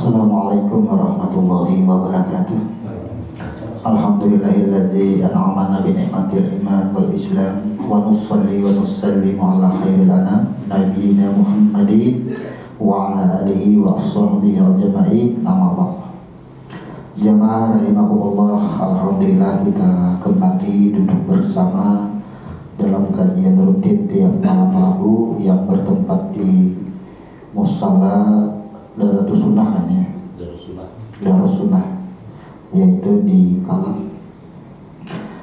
Assalamualaikum warahmatullahi wabarakatuh. Alhamdulillahilladzi an'amana bi ni'matil iman wal islam wa nusalli wa nusallimu ala khairil anam nabiyina Muhammadin wa ala alihi wa ashabihi ajma'in. Amma ba'd. Jamaah rahimakumullah, alhamdulillah kita kembali duduk bersama dalam kajian rutin tiap malam Rabu yang bertempat di Musala Darus Sunnah kan ya? Darus Sunnah, yaitu di Palang.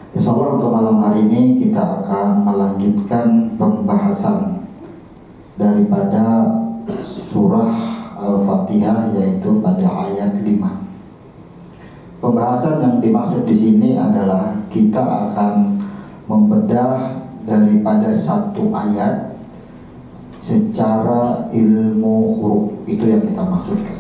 Insyaallah untuk malam hari ini kita akan melanjutkan pembahasan daripada surah Al-Fatihah, yaitu pada ayat 5. Pembahasan yang dimaksud di sini adalah kita akan membedah daripada satu ayat secara ilmu huruf, itu yang kita maksudkan.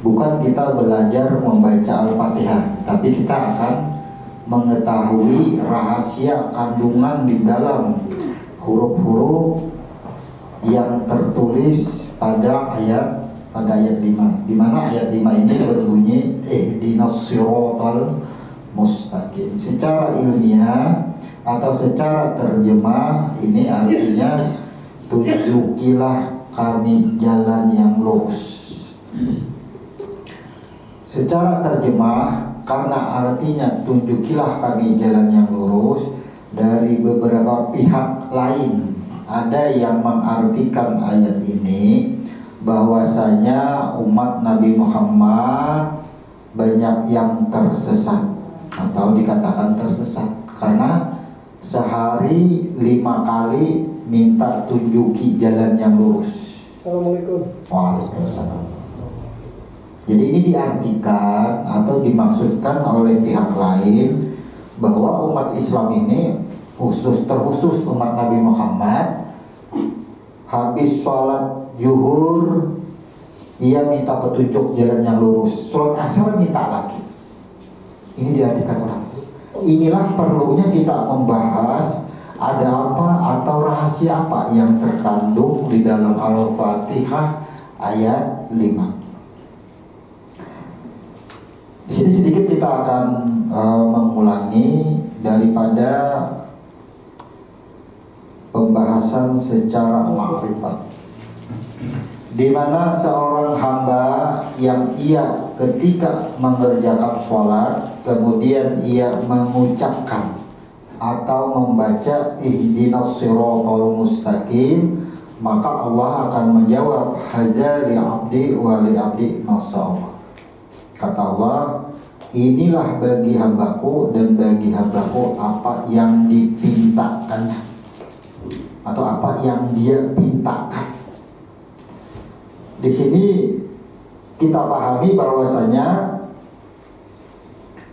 Bukan kita belajar membaca Al-Fatihah, tapi kita akan mengetahui rahasia kandungan di dalam huruf-huruf yang tertulis pada ayat 5, di mana ayat 5 ini berbunyi ihdinas siratal mustaqim. Secara ilmiah atau secara terjemah ini artinya tunjukilah kami jalan yang lurus. Secara terjemah, karena artinya tunjukilah kami jalan yang lurus, dari beberapa pihak lain ada yang mengartikan ayat ini bahwasanya umat Nabi Muhammad banyak yang tersesat atau dikatakan tersesat karena sehari 5 kali minta tunjuki jalan yang lurus. Assalamualaikum. Waalaikumsalam. Jadi ini diartikan atau dimaksudkan oleh pihak lain bahwa umat Islam ini terkhusus umat Nabi Muhammad habis sholat zuhur ia minta petunjuk jalan yang lurus, sholat asar minta lagi. Ini diartikan orang. Inilah perlunya kita membahas ada apa atau rahasia apa yang terkandung di dalam Al-Fatihah ayat 5. Di sini sedikit kita akan mengulangi daripada pembahasan secara makrifat, di mana seorang hamba yang ia ketika mengerjakan sholat kemudian ia mengucapkan atau membaca ihdinas siratal mustaqim, maka Allah akan menjawab hadza li abdi wa li abdi masyaallah. Kata Allah, inilah bagi hambaku dan bagi hambaku apa yang dipintakannya atau apa yang dia pintakan. Di sini kita pahami bahwasanya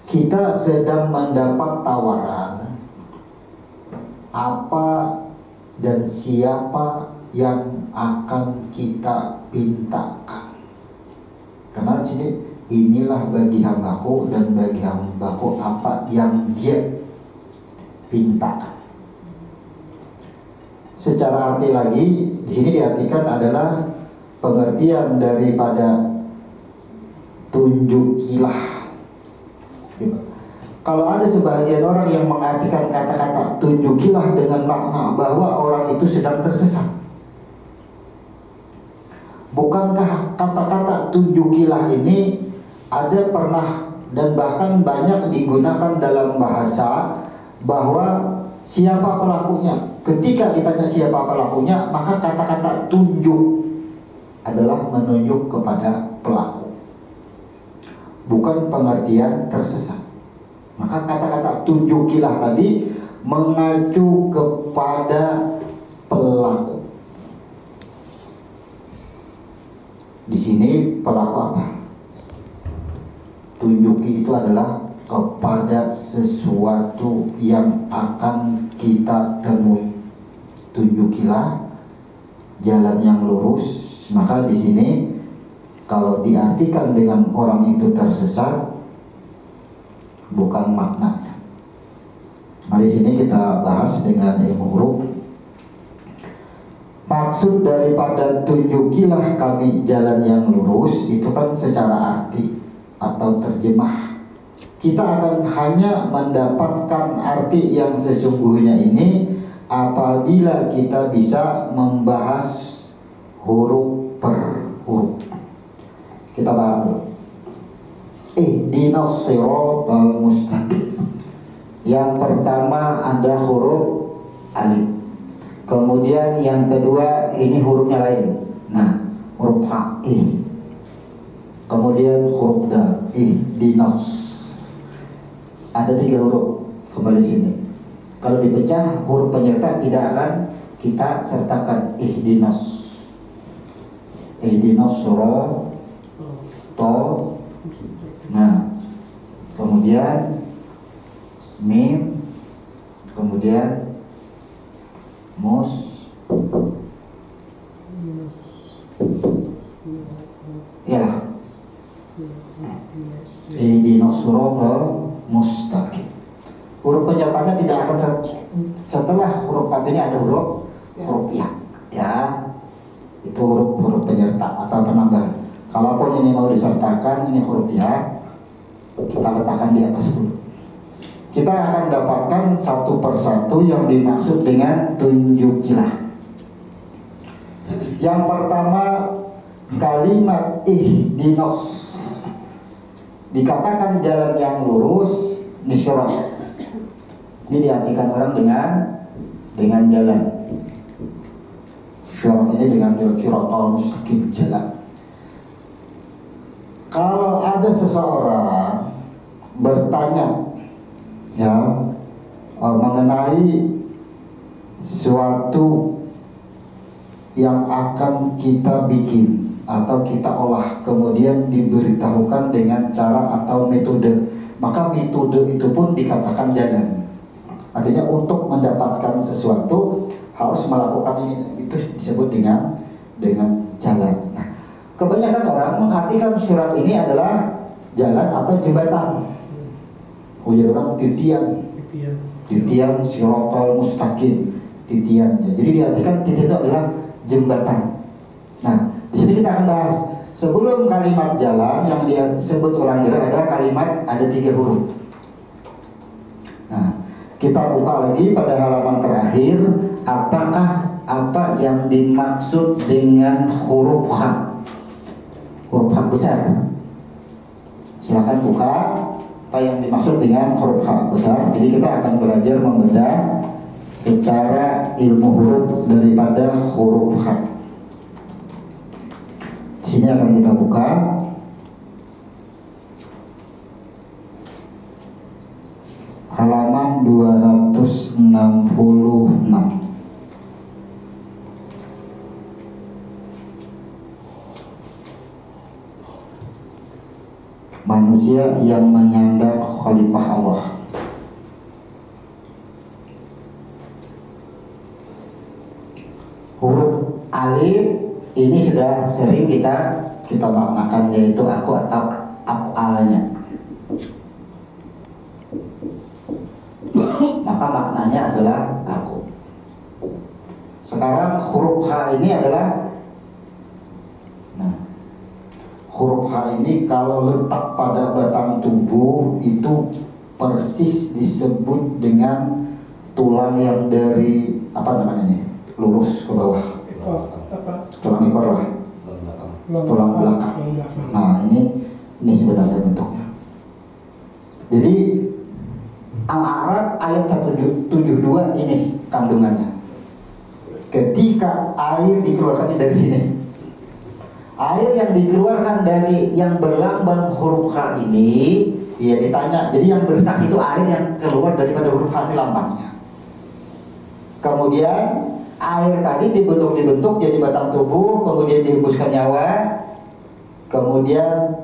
kita sedang mendapat tawaran apa dan siapa yang akan kita pintakan. Karena di sini inilah bagi hambaku dan bagi hambaku apa yang dia pintakan. Secara arti lagi di sini diartikan adalah pengertian daripada tunjukilah. Kalau ada sebagian orang yang mengartikan kata-kata tunjukilah dengan makna bahwa orang itu sedang tersesat. Bukankah kata-kata tunjukilah ini ada pernah dan bahkan banyak digunakan dalam bahasa bahwa siapa pelakunya? Ketika ditanya siapa pelakunya, maka kata-kata tunjuk adalah menunjuk kepada pelaku, bukan pengertian tersesat. Maka kata-kata tunjukilah tadi mengacu kepada pelaku. Di sini pelaku apa? Tunjuki itu adalah kepada sesuatu yang akan kita temui. Tunjukilah jalan yang lurus. Maka di sini kalau diartikan dengan orang itu tersesat, bukan maknanya. Mari sini kita bahas dengan ilmu huruf. maksud daripada tunjukilah kami jalan yang lurus itu kan secara arti atau terjemah. Kita akan hanya mendapatkan arti yang sesungguhnya ini apabila kita bisa membahas huruf per huruf. Kita bahas dulu. Ihdinas siratal mustaqim. Yang pertama ada huruf alif. Kemudian yang kedua ini hurufnya lain. Nah, huruf ha, kemudian huruf dal, ihdinas. Ada 3 huruf kembali sini. Kalau dipecah huruf penyerta tidak akan kita sertakan ihdinas. Ihdinas siratal. Nah, kemudian mim, kemudian mus. Iyalah. Ihdinas siratal mustaqim. Huruf penyertanya tidak akan setelah huruf kaf ini ada huruf ya. Itu huruf penyerta atau penambah. Kalaupun ini mau disertakan, ini huruf ya, kita letakkan di atas dulu. Kita akan dapatkan satu persatu yang dimaksud dengan tunjukilah. Yang pertama kalimat ihdinas. Dikatakan jalan yang lurus, nisyarat. Ini diartikan orang dengan jalan. Syarat ini dengan siratal mustaqim, jalan. Kalau ada seseorang bertanya ya mengenai suatu yang akan kita bikin atau kita olah, kemudian diberitahukan dengan cara atau metode, maka metode itu pun dikatakan jalan. Artinya untuk mendapatkan sesuatu harus melakukan ini, itu disebut dengan jalan. Nah, kebanyakan orang mengartikan surat ini adalah jalan atau jembatan. Ujar orang titian siratal mustaqim, titiannya. Jadi diartikan titik itu adalah jembatan. Nah, di sini kita akan bahas sebelum kalimat jalan yang dia sebut orang jalan adalah kalimat ada 3 huruf. Nah, kita buka lagi pada halaman terakhir, apakah apa yang dimaksud dengan huruf ha? Huruf ha besar. Silakan buka apa yang dimaksud dengan huruf ha besar. Jadi kita akan belajar membedah secara ilmu huruf daripada huruf ha. Di sini akan kita buka halaman 266. Manusia yang menyandang khalifah Allah. Huruf alif ini sudah sering kita maknakan, yaitu aku atau af'alnya. Maka maknanya adalah aku. Sekarang huruf H ini adalah, nah, huruf H ini kalau letak pada batang tubuh itu persis disebut dengan tulang yang dari apa namanya nih, lurus ke bawah. Tulang ekor lah, tulang belakang. Nah, ini sebenarnya bentuknya. Jadi Al-A'raf ayat 172 ini kandungannya. Ketika air dikeluarkan dari sini, air yang dikeluarkan dari yang berlambang huruf H ini, ya ditanya. Jadi yang bersaksi itu air yang keluar daripada huruf H ini lambangnya. Kemudian air tadi dibentuk jadi batang tubuh, kemudian dihembuskan nyawa, kemudian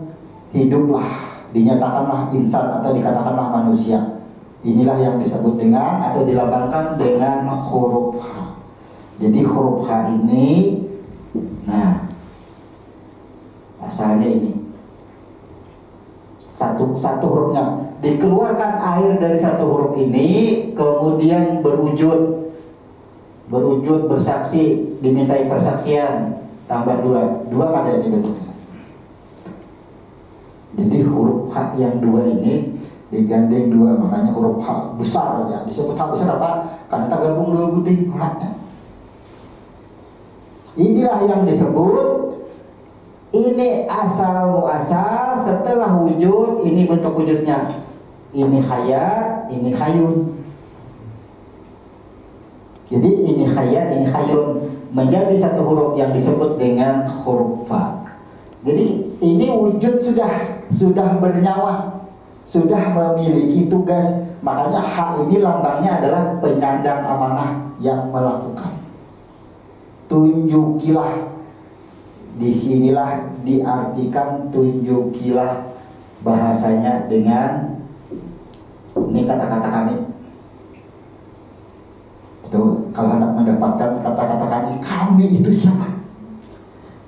hiduplah, dinyatakanlah insan atau dikatakanlah manusia. Inilah yang disebut dengan atau dilambangkan dengan huruf H. Jadi huruf H ini, nah, asalnya ini satu hurufnya dikeluarkan air dari satu huruf ini, kemudian berwujud berwujud bersaksi, dimintai persaksian, tambah 2 ada ini bentuknya. Jadi huruf H yang 2 ini digandeng 2, makanya huruf H besar aja. Disebut H besar apa? Karena tak gabung 2 gunting H-nya. Inilah yang disebut ini asal muasal setelah wujud. Ini bentuk wujudnya. Ini hayat, ini hayun. Jadi ini hayat, ini hayun menjadi satu huruf yang disebut dengan huruf Fa. Jadi ini wujud sudah bernyawa, sudah memiliki tugas. Makanya H ini lambangnya adalah penyandang amanah yang melakukan. Tunjukilah, disinilah diartikan tunjukilah bahasanya dengan ini kata-kata kami. Itu kalau hendak mendapatkan kata-kata kami itu siapa?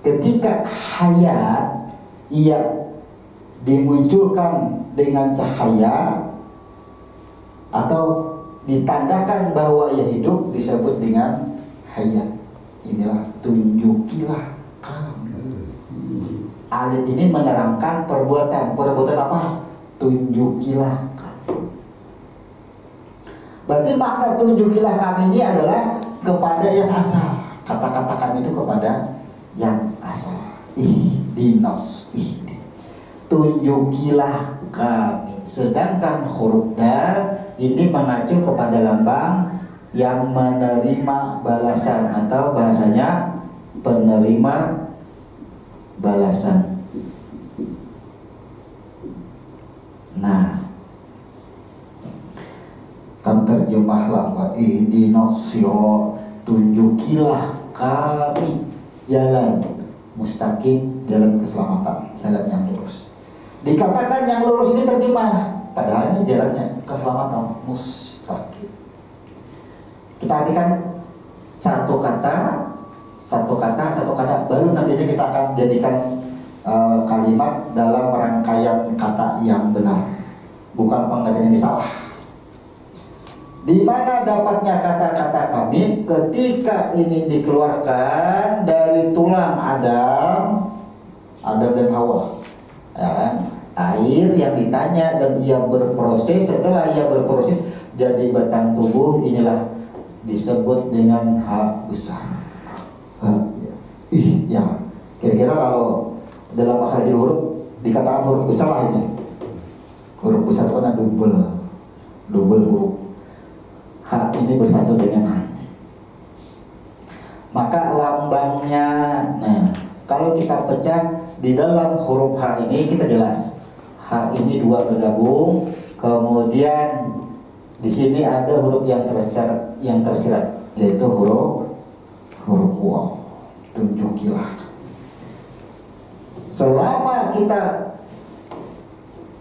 Ketika hayat ia dimunculkan dengan cahaya atau ditandakan bahwa ia hidup disebut dengan hayat. Inilah tunjukilah kami. Alif ini menerangkan perbuatan. Perbuatan apa? Tunjukilah kami. Berarti makna tunjukilah kami ini adalah kepada yang asal. Kata-kata kami itu kepada yang asal. Ihdinas, tunjukilah kami. Sedangkan huruf dal ini mengacu kepada lambang yang menerima balasan atau bahasanya penerima balasan. Nah, kan terjemahlah wa ihdinas sirot, tunjukilah kami jalan mustaqim, jalan keselamatan, jalan yang lurus. Dikatakan yang lurus ini terjemah, padahal ini jalannya keselamatan mustaqim. Kita artikan satu kata, baru nantinya kita akan jadikan kalimat dalam rangkaian kata yang benar, bukan pengertian ini salah. Di mana dapatnya kata-kata kami? Ketika ini dikeluarkan dari tulang Adam dan Hawa, ya kan? Air yang ditanya dan ia berproses. Setelah ia berproses jadi batang tubuh, inilah disebut dengan H besar. Ya. Kira-kira kalau dalam makhrajul huruf dikatakan huruf besar lah ini. Huruf besar itu kan double huruf. H ini bersatu dengan H. Maka lambangnya, nah kalau kita pecah di dalam huruf H ini kita jelas. H ini 2 bergabung, kemudian di sini ada huruf yang tersirat, yaitu huruf waw. Tunjukilah. Selama kita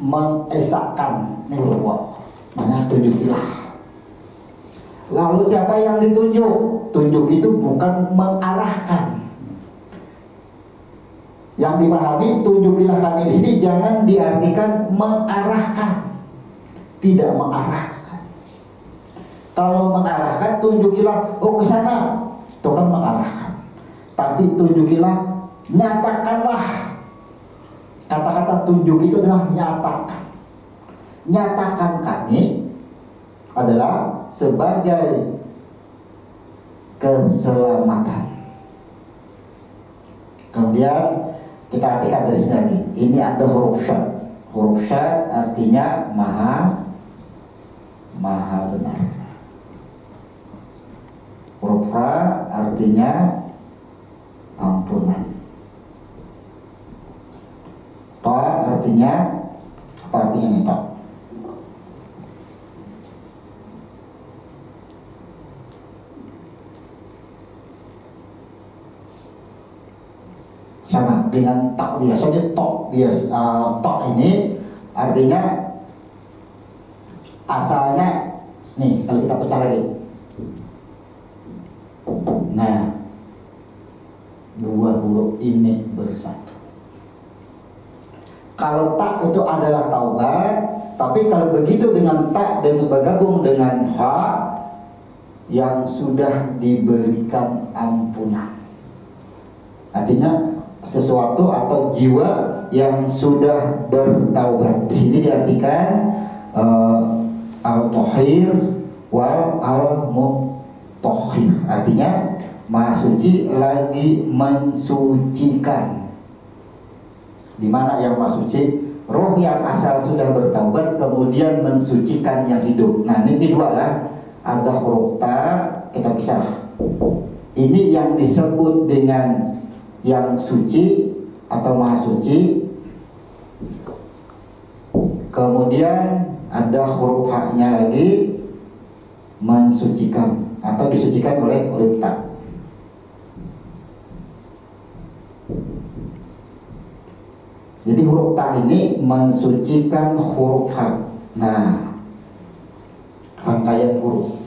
mengesahkan ini huruf waw, maknanya tunjukilah. Lalu siapa yang ditunjuk? Tunjuk itu bukan mengarahkan. Yang dipahami tunjukilah kami di sini jangan diartikan mengarahkan, tidak mengarahkan. Kalau mengarahkan, tunjukilah, oh ke sana, itu kan mengarahkan. Tapi tunjukilah, nyatakanlah. Kata-kata tunjuk itu adalah nyatakan. Nyatakan kami adalah sebagai keselamatan. Kemudian kita artikan dari sini lagi. Ini ada huruf syad. Huruf syad artinya maha benar. Huruf ra artinya ampunan. Ta artinya apa artinya nih ta? Sama dengan tak biasanya tok ini artinya asalnya nih kalau kita pecah lagi. Nah, 2 huruf ini bersatu. Kalau tak itu adalah taubat, tapi kalau begitu dengan tak dengan bergabung dengan ha, yang sudah diberikan ampunan. Artinya sesuatu atau jiwa yang sudah bertaubat. Di sini diartikan al-tahir wal al-mutahhir. Artinya Maha Suci lagi mensucikan. Di mana yang Maha Suci? Roh yang asal sudah bertaubat kemudian mensucikan yang hidup. Nah, ini dua lah. Ada huruf ta, kita pisah. Ini yang disebut dengan yang suci atau Maha Suci. Kemudian ada huruf haknya lagi, mensucikan atau disucikan oleh ta. Jadi huruf ta ini mensucikan huruf ha. Nah, rangkaian huruf.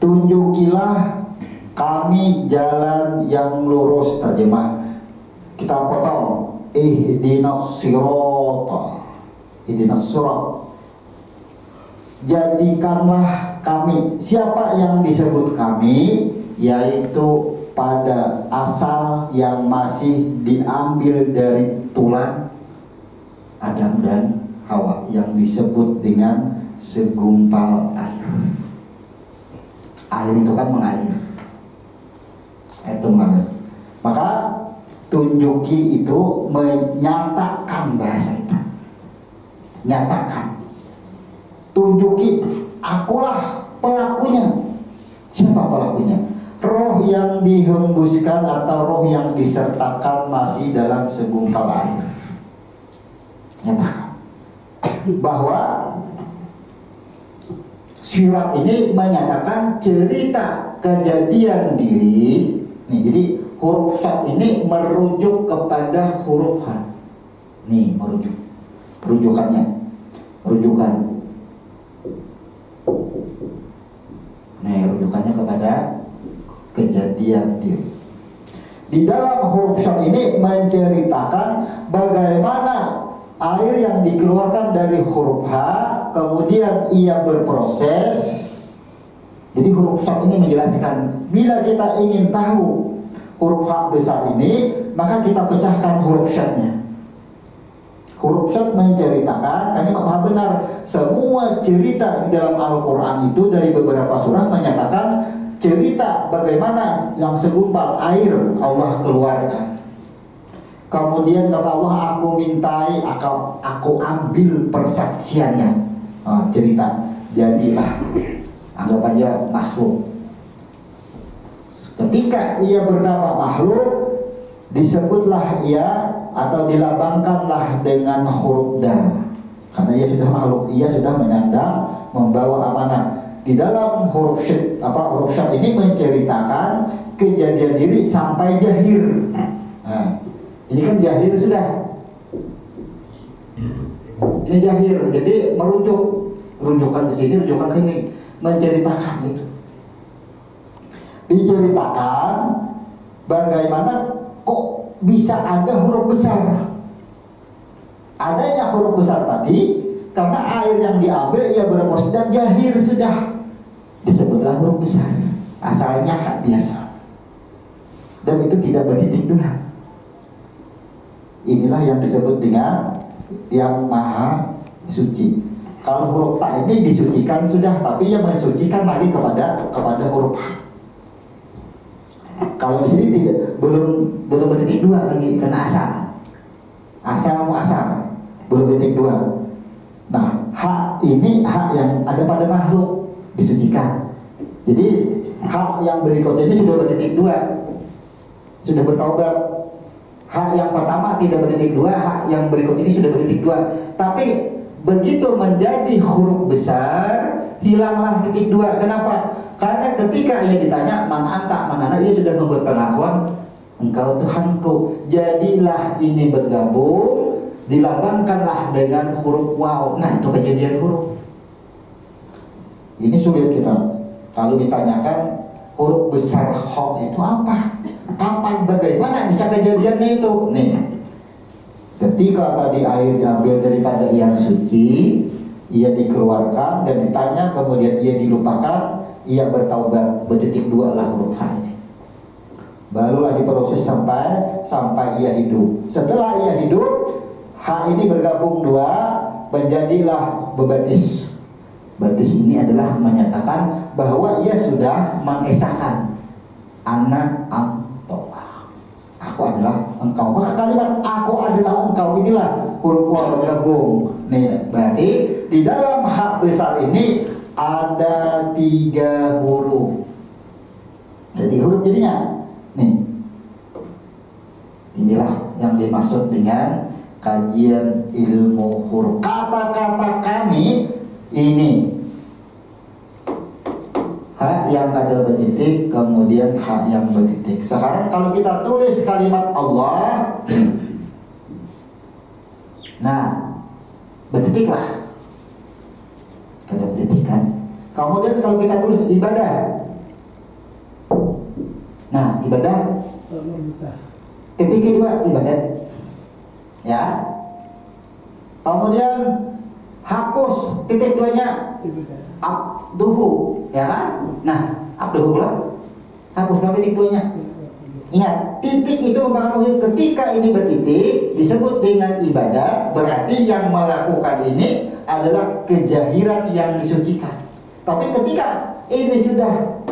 Tunjukilah kami jalan yang lurus. Terjemah kita potong. Ihdinas sirata. Ihdinas sirat. Jadikanlah kami. Siapa yang disebut kami? Yaitu pada asal yang masih diambil dari tulang Adam dan Hawa, yang disebut dengan segumpal air. Air itu kan mengalir. Itu mengalir. Maka tunjuki itu menyatakan, bahasa itu nyatakan. Tunjuki, akulah pelakunya. Siapa pelakunya? Roh yang dihembuskan atau roh yang disertakan masih dalam segumpal air. Nyatakan bahwa sirat ini menyatakan cerita kejadian diri. Nih, jadi huruf sad ini merujuk kepada huruf ha. Nih, merujuk. Rujukannya. Rujukan. Nih, rujukannya kepada kejadian diri. Di dalam huruf sad ini menceritakan bagaimana air yang dikeluarkan dari huruf H kemudian ia berproses. Jadi huruf sad ini menjelaskan, bila kita ingin tahu huruf H besar ini, maka kita pecahkan huruf sadnya. Huruf sad menceritakan, kan ini Maha benar, semua cerita di dalam Al-Quran itu dari beberapa surah menyatakan cerita bagaimana yang segumpal air Allah keluarkan. Kemudian kata Allah, aku mintai, aku ambil persaksiannya. Cerita, jadilah, anggap aja makhluk. Ketika ia bernama makhluk, disebutlah ia atau dilabangkanlah dengan huruf dal. Karena ia sudah makhluk, ia sudah menyandang, membawa amanah. Di dalam huruf syad ini menceritakan kejadian diri sampai jahir. Nah, ini kan jahir sudah. Ini jahir, jadi rujukan ke sini, rujukan ke sini, menceritakan itu. Diceritakan bagaimana kok bisa ada huruf besar. Adanya huruf besar tadi karena air yang diambil ia berproses dan jahir sudah, disebutlah huruf besar. Asalnya hak biasa dan itu tidak bertitik dua. Inilah yang disebut dengan yang Maha Suci. Kalau huruf ta ini disucikan sudah, tapi yang mensucikan lagi kepada huruf H. Kalau di sini belum bertitik dua lagi, karena asal muasal belum bertitik dua. Nah, hak ini hak yang ada pada makhluk disucikan. Jadi hak yang berikutnya ini sudah bertitik dua, sudah bertaubat. Hak yang pertama tidak bertitik dua, hak yang berikut ini sudah bertitik dua. Tapi begitu menjadi huruf besar, hilanglah titik dua. Kenapa? Karena ketika ia ditanya man anta, mana ia sudah membuat pengakuan, engkau Tuhanku. Jadilah ini bergabung, dilabangkanlah dengan huruf waw. Nah, itu kejadian huruf. Ini sulit kita kalau ditanyakan huruf besar ho itu apa? Kapan, bagaimana bisa kejadiannya itu? Nih, ketika tadi air diambil daripada yang suci, ia dikeluarkan dan ditanya, kemudian ia dilupakan, ia bertaubat, bertitik dua lah huruf H ini. Barulah diproses sampai ia hidup. Setelah ia hidup, H ini bergabung dua, menjadilah bebatis. Batis ini adalah menyatakan bahwa ia sudah mengesahkan anak Allah. Aku adalah engkau. Maka kalimat aku adalah engkau inilah huruf wa bergabung. Nih, berarti di dalam hak besar ini ada 3 huruf. Jadi huruf jadinya. Nih, inilah yang dimaksud dengan kajian ilmu huruf. Kata-kata kami ini H yang ada bertitik, kemudian H yang bertitik. Sekarang kalau kita tulis kalimat Allah, nah, bertitiklah. Ada bertitik kan? Kemudian kalau kita tulis ibadah, nah, ibadah, titik kedua ibadat, ya. Kemudian hapus titik duanya abduhu, ya kan? Nah, abduhu pula hapus pula titik duanya. Ingat, titik itu mempengaruhi. Ketika ini bertitik disebut dengan ibadat, berarti yang melakukan ini adalah kejahiran yang disucikan. Tapi ketika ini sudah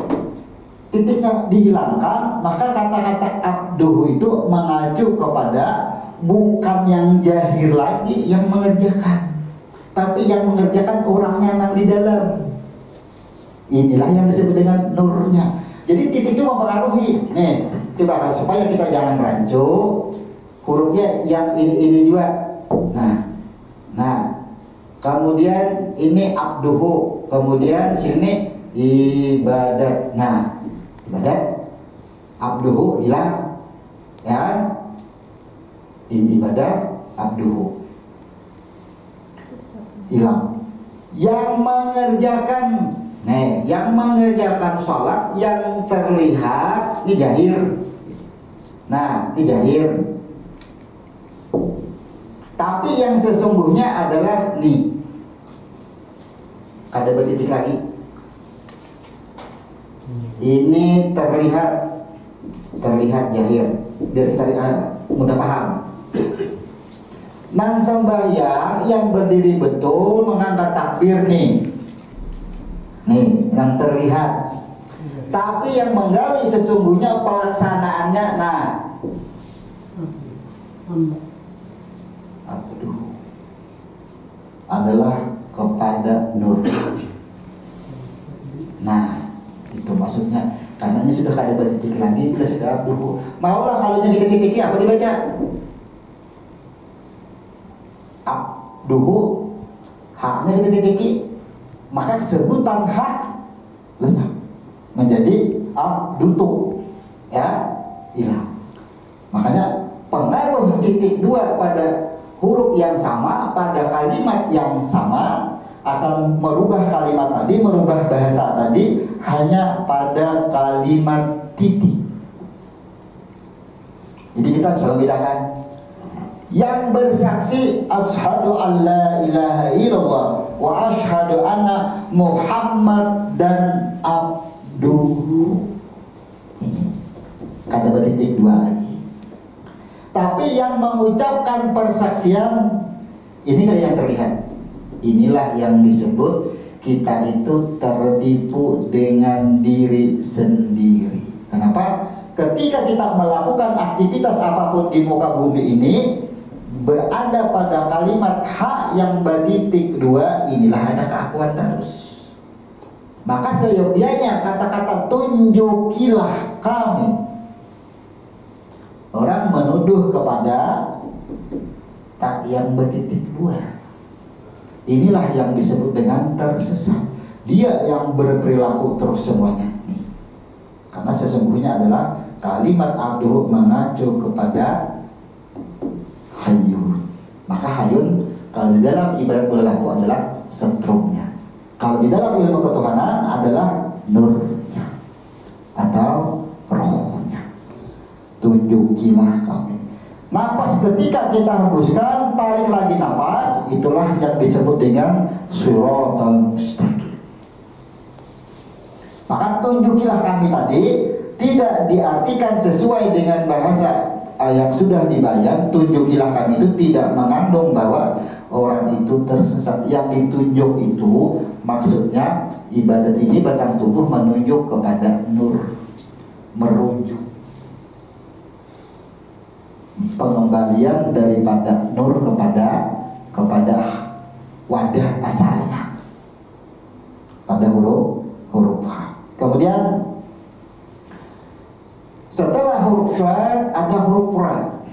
titiknya dihilangkan, maka kata-kata abduhu itu mengacu kepada bukan yang jahir lagi yang mengerjakan, tapi yang mengerjakan orangnya yang di dalam. Inilah yang disebut dengan nurnya. Jadi titik itu mempengaruhi. Nih, coba supaya kita jangan rancu, hurufnya yang ini juga. Nah, kemudian ini abduhu, kemudian sini ibadat. Nah, ibadat, abduhu hilang, ya. Ini ibadah, abduhu hilang. Yang mengerjakan, yang mengerjakan sholat yang terlihat ini jahir. Nah, ini jahir. Tapi yang sesungguhnya adalah nih. Ada bertitik lagi. Ini terlihat jahir. Biar kita mudah paham. Nang sembahyang yang berdiri betul mengangkat takbir nih, yang terlihat. Tapi yang menggawi sesungguhnya pelaksanaannya, nah, abduh adalah kepada nur. Nah, itu maksudnya. Karena ini sudah ada bertitik lagi, bila sudah abduh. Maulah kalau yang kita titiki apa dibaca? Abduhu, haknya kita titiki, maka sebutan hak lenyap menjadi abdutu, ya, hilang. Makanya pengaruh titik dua pada huruf yang sama, pada kalimat yang sama akan merubah kalimat tadi, merubah bahasa tadi hanya pada kalimat titik. Jadi kita bisa membedakan. Yang bersaksi asyhadu an la ilaha illallah wa asyhadu anna Muhammad dan abduhu. Ini kata bertitik dua lagi. Tapi yang mengucapkan persaksian ini kan yang terlihat. Inilah yang disebut kita itu tertipu dengan diri sendiri. Kenapa? Ketika kita melakukan aktivitas apapun di muka bumi ini, berada pada kalimat hak yang bertitik dua, inilah ada keakuan terus. Maka seyogianya kata-kata tunjukilah kami. Orang menuduh kepada tak yang bertitik dua. Inilah yang disebut dengan tersesat. Dia yang berperilaku terus semuanya. Karena sesungguhnya adalah kalimat abduh mengacu kepada hayyun. Maka hayyun kalau di dalam ibarat bola lampu adalah setrumnya. Kalau di dalam ilmu ketuhanan adalah nurnya atau rohnya. Tunjukilah kami. Napas ketika kita hembuskan, tarik lagi napas, itulah yang disebut dengan shiratal mustaqim. Maka tunjukilah kami tadi tidak diartikan sesuai dengan bahasa yang sudah dibayan. Tunjukilah kami itu tidak mengandung bahwa orang itu tersesat. Yang ditunjuk itu maksudnya ibadat ini batang tubuh menunjuk kepada nur, merujuk pengembalian daripada nur kepada wadah asalnya pada huruf H. Kemudian setelah huruf syad ada huruf ra,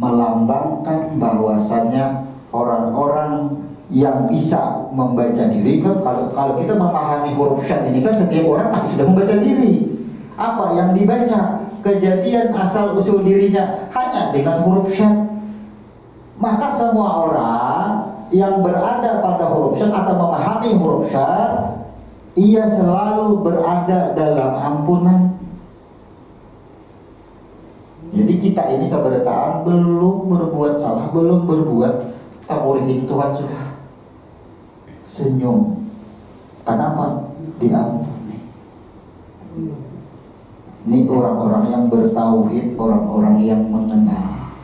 melambangkan bahwasannya orang-orang yang bisa membaca diri. Kan kalau kita memahami huruf syad ini kan setiap orang pasti sudah membaca diri. Apa yang dibaca, kejadian asal usul dirinya hanya dengan huruf syad. Maka semua orang yang berada pada huruf syad atau memahami huruf syad, ia selalu berada dalam ampunan. Jadi kita ini sahabat belum berbuat salah, belum berbuat taurihin, Tuhan sudah senyum. Kenapa? Diampuni. Ini orang-orang yang bertauhid, orang-orang yang mengenal,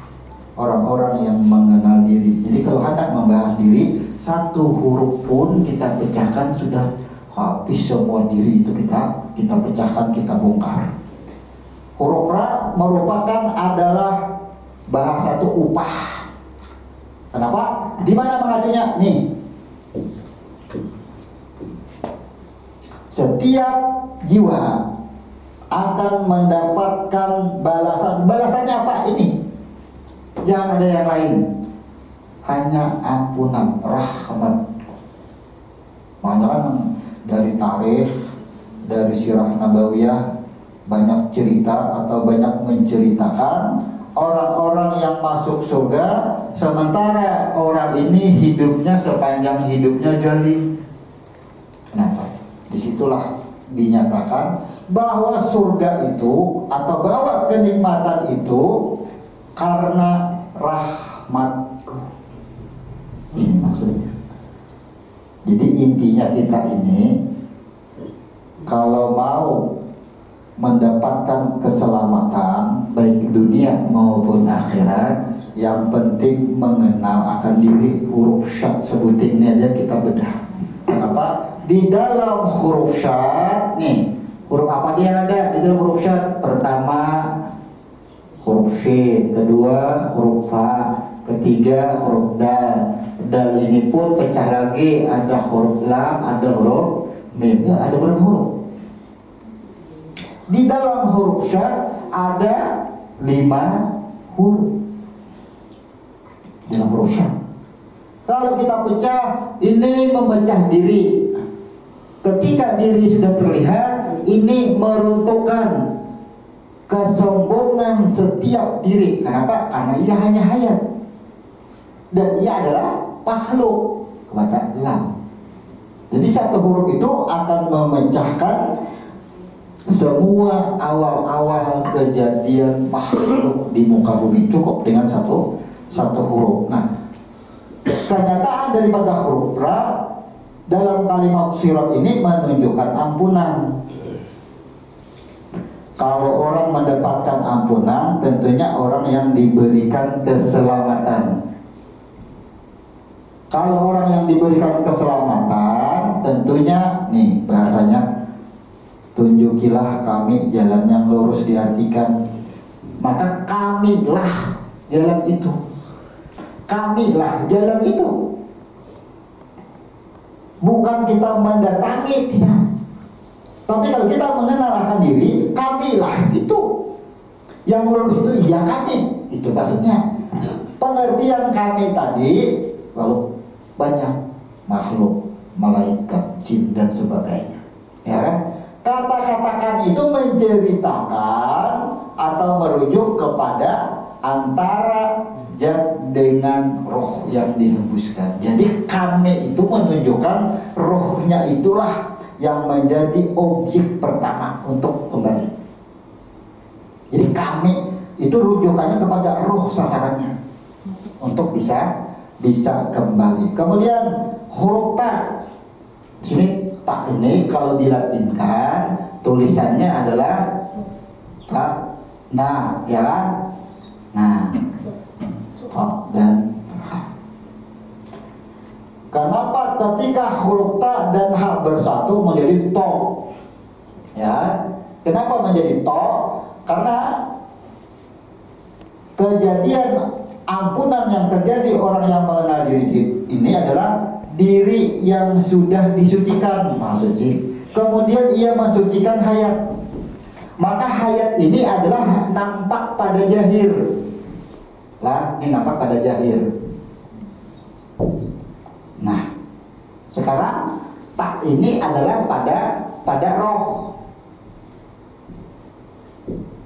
orang-orang yang mengenal diri. Jadi kalau hendak membahas diri, satu huruf pun kita pecahkan sudah habis semua diri itu kita pecahkan, kita bongkar. Huruf ra merupakan adalah bahasa itu upah. Kenapa? Di mana mengacunya? Nih. Setiap jiwa akan mendapatkan balasan. Balasannya apa? Ini. Jangan ada yang lain. Hanya ampunan, rahmat. Makanya kan dari tarikh, dari sirah nabawiyah banyak cerita atau banyak menceritakan orang-orang yang masuk surga, sementara orang ini hidupnya sepanjang hidupnya jali. Kenapa? Disitulah dinyatakan bahwa surga itu atau bahwa kenikmatan itu karena rahmatku. Ini maksudnya. Jadi intinya kita ini kalau mau mendapatkan keselamatan baik dunia maupun akhirat, yang penting mengenal akan diri. Huruf syad sebutin ini aja kita bedah. Kenapa? Di dalam huruf syad nih, huruf apa aja yang ada di dalam huruf syad? Pertama huruf shin, kedua huruf fa, ketiga huruf dal. Dal ini pun pecah lagi, ada huruf lam, ada huruf mim. Ada berapa huruf? Di dalam huruf syad ada 5 huruf. Dalam huruf syad. Kalau kita pecah, ini memecah diri. Ketika diri sudah terlihat, ini meruntuhkan kesombongan setiap diri. Kenapa? Karena ia hanya hayat, dan ia adalah makhluk kepada lam. Jadi satu huruf itu akan memecahkan semua awal-awal kejadian makhluk di muka bumi. Cukup dengan satu huruf. Nah, kenyataan daripada huruf ra dalam kalimat sirat ini menunjukkan ampunan. Kalau orang mendapatkan ampunan, tentunya orang yang diberikan keselamatan. Kalau orang yang diberikan keselamatan, tentunya nih bahasanya, tunjukilah kami jalan yang lurus, diartikan maka kamilah jalan itu. Kamilah jalan itu. Bukan kita mendatangi, tidak. Tapi kalau kita mengenal akan diri, kamilah itu. Yang lurus itu ya kami. Itu maksudnya. Pengertian kami tadi, lalu banyak makhluk, malaikat, jin dan sebagainya. Ya kan? Kata-kata kami itu menceritakan atau merujuk kepada antara zat dengan roh yang dihembuskan. Jadi kami itu menunjukkan rohnya itulah yang menjadi objek pertama untuk kembali. Jadi kami itu rujukannya kepada ruh sasarannya untuk bisa kembali. Kemudian huruf ta, di sini ta ini kalau dilatinkan tulisannya adalah ta, nah, ya kan? Nah, ta dan ha. Kenapa ketika huruf ta dan ha bersatu menjadi to? Ya, kenapa menjadi to? Karena kejadian ampunan yang terjadi orang yang mengenal diri ini adalah diri yang sudah disucikan, maha suci. Kemudian ia mensucikan hayat. Maka hayat ini adalah nampak pada jahir. Lah, ini nampak pada jahir. Nah, sekarang tak ini adalah pada roh.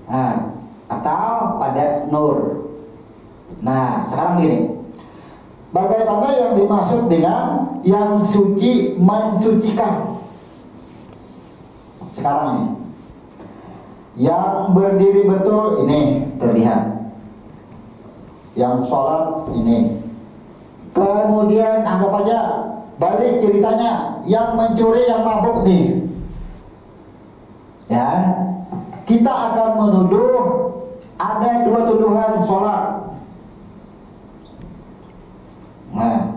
Nah, atau pada nur. Nah, sekarang gini, bagaimana yang dimaksud dengan yang suci mensucikan? Sekarang nih, yang berdiri betul ini terlihat, yang sholat ini. Kemudian anggap aja balik ceritanya, yang mencuri, yang mabuk nih, ya, kita akan menuduh ada dua tuduhan sholat. Nah,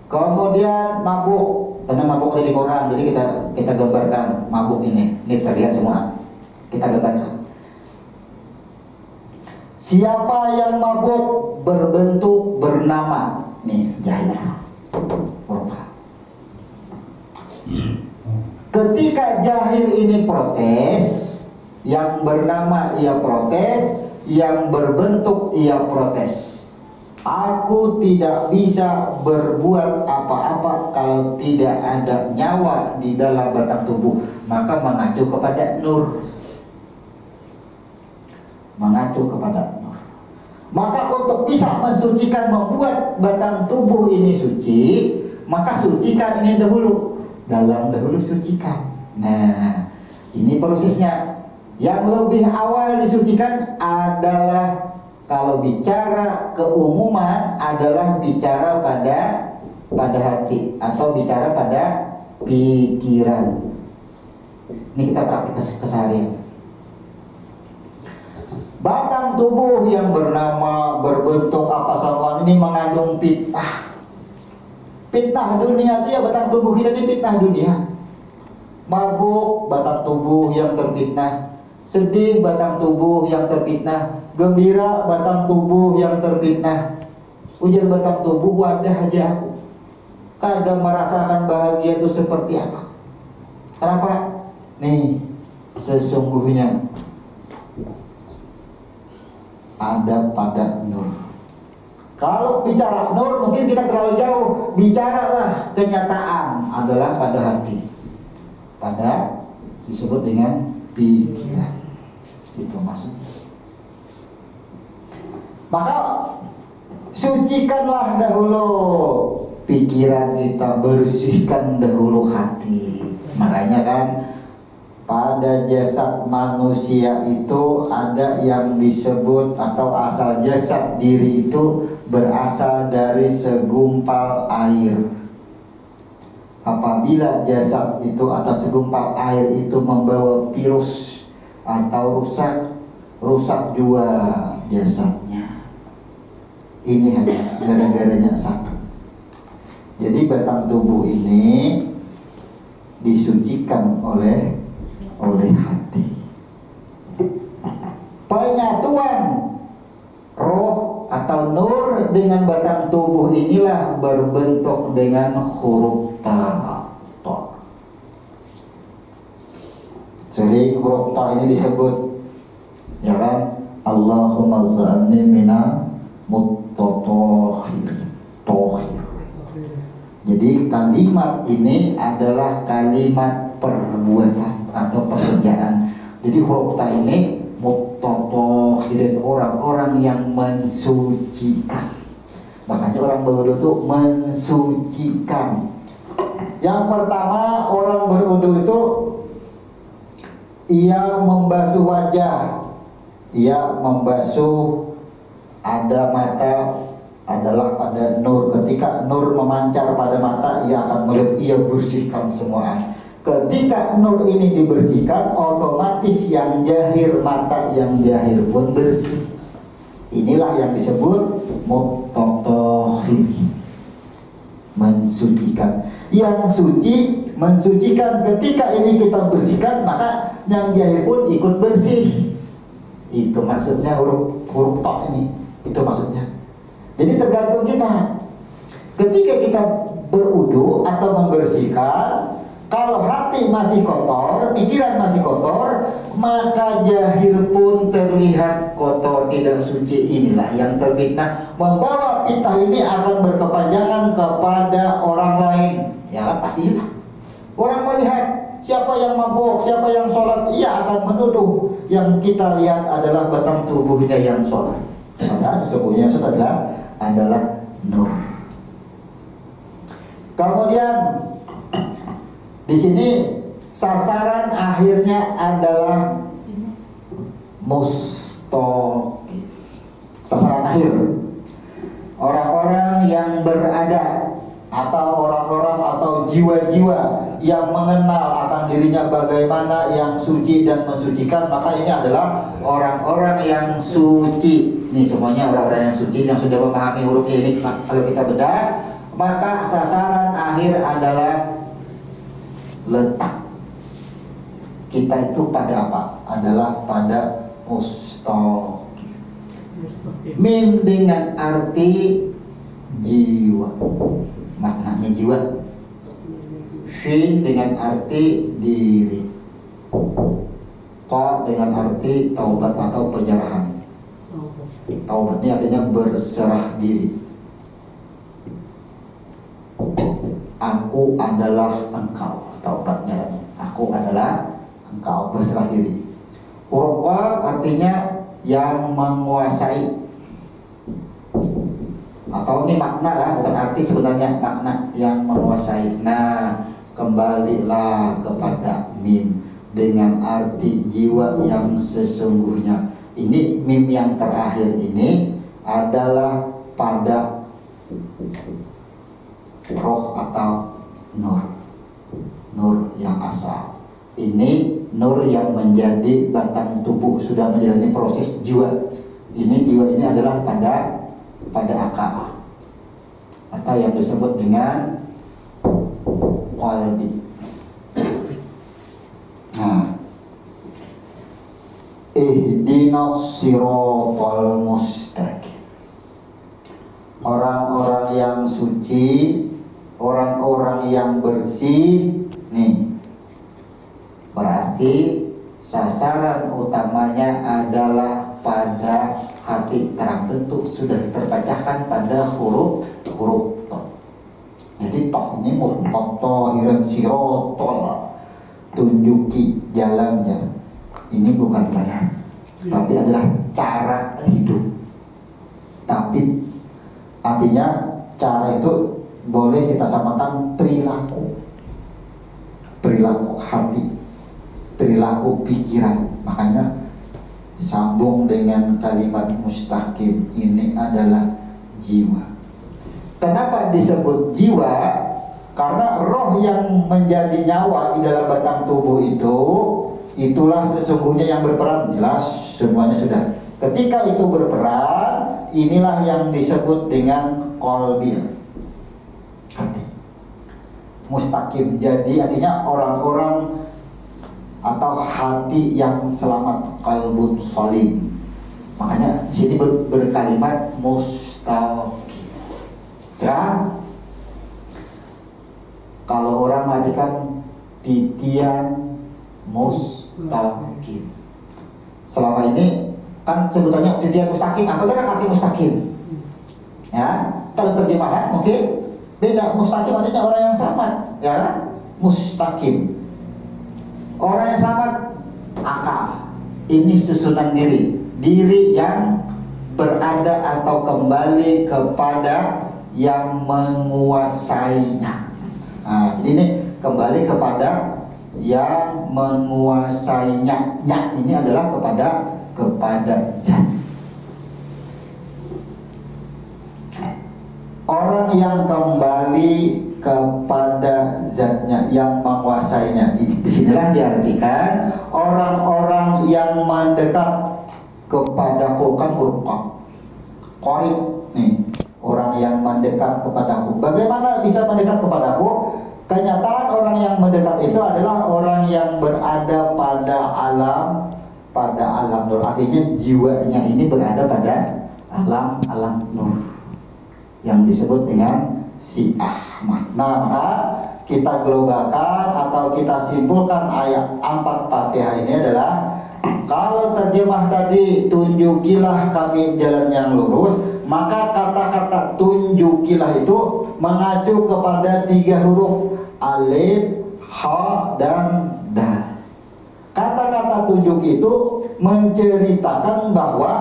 kemudian mabuk, karena mabuk di Quran, jadi kita gambarkan mabuk ini terlihat semua. Kita gambarkan. Siapa yang mabuk berbentuk bernama, nih jahir, ketika jahir ini protes, yang bernama ia protes, yang berbentuk ia protes. Aku tidak bisa berbuat apa-apa kalau tidak ada nyawa di dalam batang tubuh. Maka mengacu kepada nur. Mengacu kepada nur. Maka untuk bisa mensucikan, membuat batang tubuh ini suci, maka sucikan ini dahulu. Dahulu sucikan. Nah, ini prosesnya. Yang lebih awal disucikan adalah, kalau bicara keumuman, adalah bicara pada hati atau bicara pada pikiran. Ini kita praktik keseharian. Batang tubuh yang bernama, berbentuk apa saja ini mengandung fitnah. Fitnah dunia itu ya batang tubuh kita ini fitnah dunia. Mabuk, batang tubuh yang terfitnah. Sedih, batang tubuh yang terfitnah. Gembira, batang tubuh yang terfitnah. Ujar batang tubuh, wadah aja aku kadang merasakan bahagia itu seperti apa. Kenapa? Nih, sesungguhnya ada pada nur. Kalau bicara nur mungkin kita terlalu jauh. Bicaralah kenyataan adalah pada hati. Pada disebut dengan pikiran. Itu maksudnya. Maka sucikanlah dahulu pikiran kita, bersihkan dahulu hati. Makanya kan pada jasad manusia itu ada yang disebut, atau asal jasad diri itu berasal dari segumpal air. Apabila jasad itu atau segumpal air itu membawa virus atau rusak juga jasadnya. Ini hanya gara-garanya satu. Jadi batang tubuh ini disucikan oleh hati. Penyatuan roh atau nur dengan batang tubuh inilah berbentuk dengan huruf ta. Sering huruf ta ini disebut, ya kan? Allahumma za'anni mina muttatohir. Jadi kalimat ini adalah kalimat perbuatan atau pekerjaan. Jadi huruf ta ini muttatohirin, orang-orang yang mensucikan. Makanya orang berwudu itu mensucikan. Yang pertama, orang berwudu itu ia membasuh wajah ia membasuh, ada mata adalah pada nur. Ketika nur memancar pada mata, ia akan melihat, ia bersihkan semua. Ketika nur ini dibersihkan, otomatis yang jahir, mata yang jahir pun bersih. Inilah yang disebut mutatohir, mensucikan. Yang suci mensucikan. Ketika ini kita bersihkan, maka yang jahir pun ikut bersih. Itu maksudnya huruf tok ini. Itu maksudnya. Jadi tergantung kita. Ketika kita berwudu atau membersihkan, kalau hati masih kotor, pikiran masih kotor, maka jahir pun terlihat kotor, tidak suci. Inilah yang terfitnah. Membawa fitnah ini akan berkepanjangan kepada orang lain. Ya kan, pastilah. Orang melihat siapa yang mabuk, siapa yang sholat, ia akan menuduh yang kita lihat adalah batang tubuhnya yang sholat. Padahal sesungguhnya yang sholat adalah nur. Kemudian di sini sasaran akhirnya adalah mustaqim. Sasaran akhir orang-orang yang berada atau orang-orang atau jiwa-jiwa yang mengenal akan dirinya bagaimana yang suci dan mensucikan, maka ini adalah orang-orang yang suci. Ini semuanya orang-orang yang suci yang sudah memahami hurufnya ini. Kalau kita bedah, maka sasaran akhir adalah letak kita itu pada apa? Adalah pada mustaqim. Mim dengan arti jiwa, maknanya jiwa. Shin dengan arti diri. Ta dengan arti taubat atau penyerahan. Taubat ini artinya berserah diri. Aku adalah engkau. Taubatnya, aku adalah engkau, berserah diri. Huruf Qaf artinya yang menguasai, atau ini makna lah, bukan arti sebenarnya, makna yang menguasai. Nah, kembalilah kepada mim dengan arti jiwa yang sesungguhnya. Ini mim yang terakhir ini adalah pada roh atau nur. Nur yang asal. Ini nur yang menjadi batang tubuh, sudah menjalani proses jiwa. Ini jiwa ini adalah pada akal, atau yang disebut dengan qalbi. Nah, ihdinas siratal mustaqim. Orang-orang yang suci, orang-orang yang bersih, nih, berarti sasaran utamanya adalah pada hati terang. Tentu sudah terpecahkan pada huruf to. Jadi to ini mutatohiran sirotol, tunjuki jalannya. Ini bukan jalan, tapi adalah cara hidup. Tapi artinya cara itu boleh kita samakan perilaku, perilaku hati, perilaku pikiran. Makanya sambung dengan kalimat mustaqim, ini adalah jiwa. Kenapa disebut jiwa? Karena roh yang menjadi nyawa di dalam batang tubuh itu, itulah sesungguhnya yang berperan. Jelas semuanya sudah. Ketika itu berperan, inilah yang disebut dengan qalbi, hati. Mustaqim, jadi artinya orang-orang atau hati yang selamat, qalbun salim. Makanya di sini berkalimat mustaqim. Sekarang kalau orang mengatakan titian mustaqim, selama ini kan sebutannya titian mustaqim. Apa kan arti mustaqim? Ya, kalau terjemahan mungkin beda. Mustaqim artinya orang yang selamat, ya kan? Mustaqim, orang yang selamat akal. Ini susunan diri yang berada atau kembali kepada yang menguasainya. Nah, jadi ini kembali kepada yang menguasainya. Nya ini adalah kepada kepada zat. Orang yang kembali kepada zatnya, yang menguasainya. Disinilah diartikan orang-orang yang mendekat kepadaku, kan huruf qarib nih, orang yang mendekat kepadaku. Bagaimana bisa mendekat kepadaku? Kenyataan orang yang mendekat itu adalah orang yang berada pada alam nur. Artinya jiwanya ini berada pada alam nur yang disebut dengan si Ahmad. Nah, maka kita globalkan atau kita simpulkan ayat 4 Fatihah ini adalah, kalau terjemah tadi tunjukilah kami jalan yang lurus, maka kata-kata tunjukilah itu mengacu kepada 3 huruf alif, ha, dan dal. Kata-kata tunjuk itu menceritakan bahwa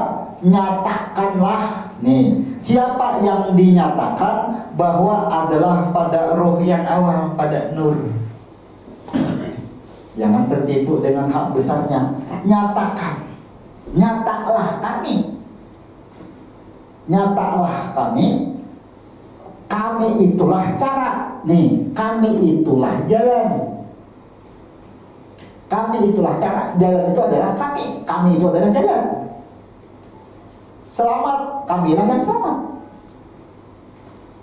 nyatakanlah. Nih, siapa yang dinyatakan bahwa adalah pada roh yang awal, pada nur. Jangan tertipu dengan hak besarnya. Nyatakan, nyatalah kami, nyatalah kami. Kami itulah cara. Nih, kami itulah jalan. Kami itulah cara. Jalan itu adalah kami. Kami itu adalah jalan. Selamat, kamilah yang selamat.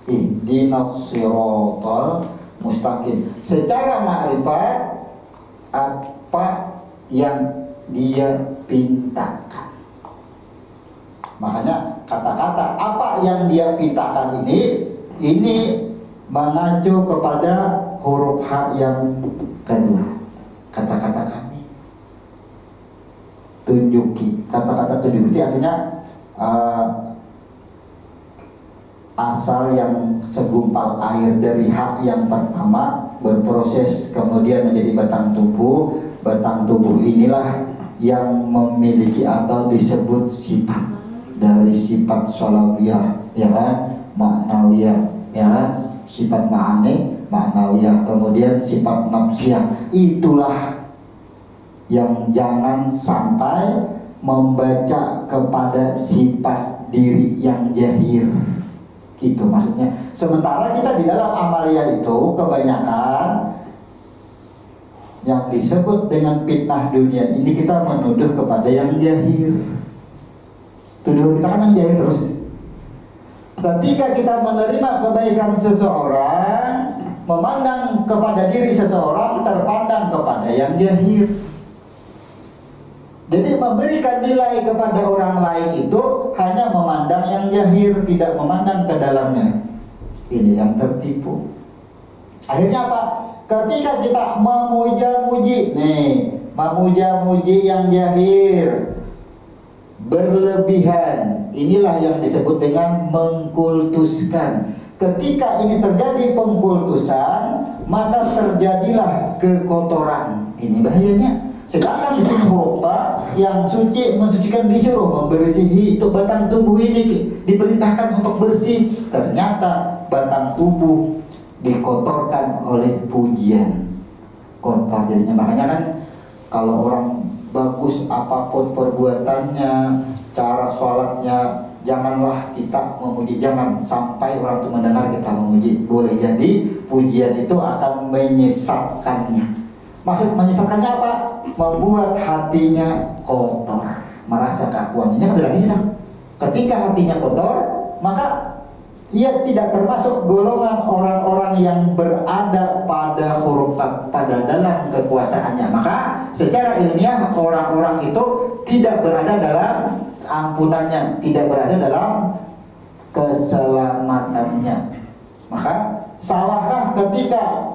Ihdinas siratal mustaqim. Secara ma'rifat, apa yang dia pintakan. Makanya kata-kata apa yang dia pintakan ini mengacu kepada huruf H yang kedua. Kata-kata kami. Tunjuki. Kata-kata tunjuki artinya asal yang segumpal air dari hak yang pertama berproses kemudian menjadi batang tubuh. Batang tubuh inilah yang memiliki atau disebut sifat, dari sifat sholawiyah, ya kan, maknawiyah, ya kan, sifat maknawiyah, kemudian sifat nafsiyah. Itulah yang jangan sampai membaca kepada sifat diri yang jahir. Itu maksudnya. Sementara kita di dalam amaliyah itu kebanyakan yang disebut dengan fitnah dunia ini kita menuduh kepada yang jahir. Tuduh kita kan yang jahir terus. Ketika kita menerima kebaikan seseorang, memandang kepada diri seseorang terpandang kepada yang jahir. Jadi memberikan nilai kepada orang lain itu hanya memandang yang jahir, tidak memandang ke dalamnya. Ini yang tertipu. Akhirnya apa? Ketika kita memuja-muji, memuja-muji yang jahir berlebihan, inilah yang disebut dengan mengkultuskan. Ketika ini terjadi pengkultusan, maka terjadilah kekotoran. Ini bahayanya. Sedangkan di sini huruf ta yang suci mensucikan, disuruh membersihi itu batang tubuh ini, diperintahkan untuk bersih. Ternyata batang tubuh dikotorkan oleh pujian, kotor jadinya. Makanya kan kalau orang bagus apapun perbuatannya, cara sholatnya, janganlah kita memuji, jangan sampai orang itu mendengar kita memuji. Boleh jadi pujian itu akan menyesatkannya. Maksud menyesatkannya apa? Membuat hatinya kotor, merasa keakuan. Ini ada lagi sudah. Ketika hatinya kotor, maka ia tidak termasuk golongan orang-orang yang berada pada huruf pada dalam kekuasaannya. Maka secara ilmiah orang-orang itu tidak berada dalam ampunannya, tidak berada dalam keselamatannya. Maka salahkah ketika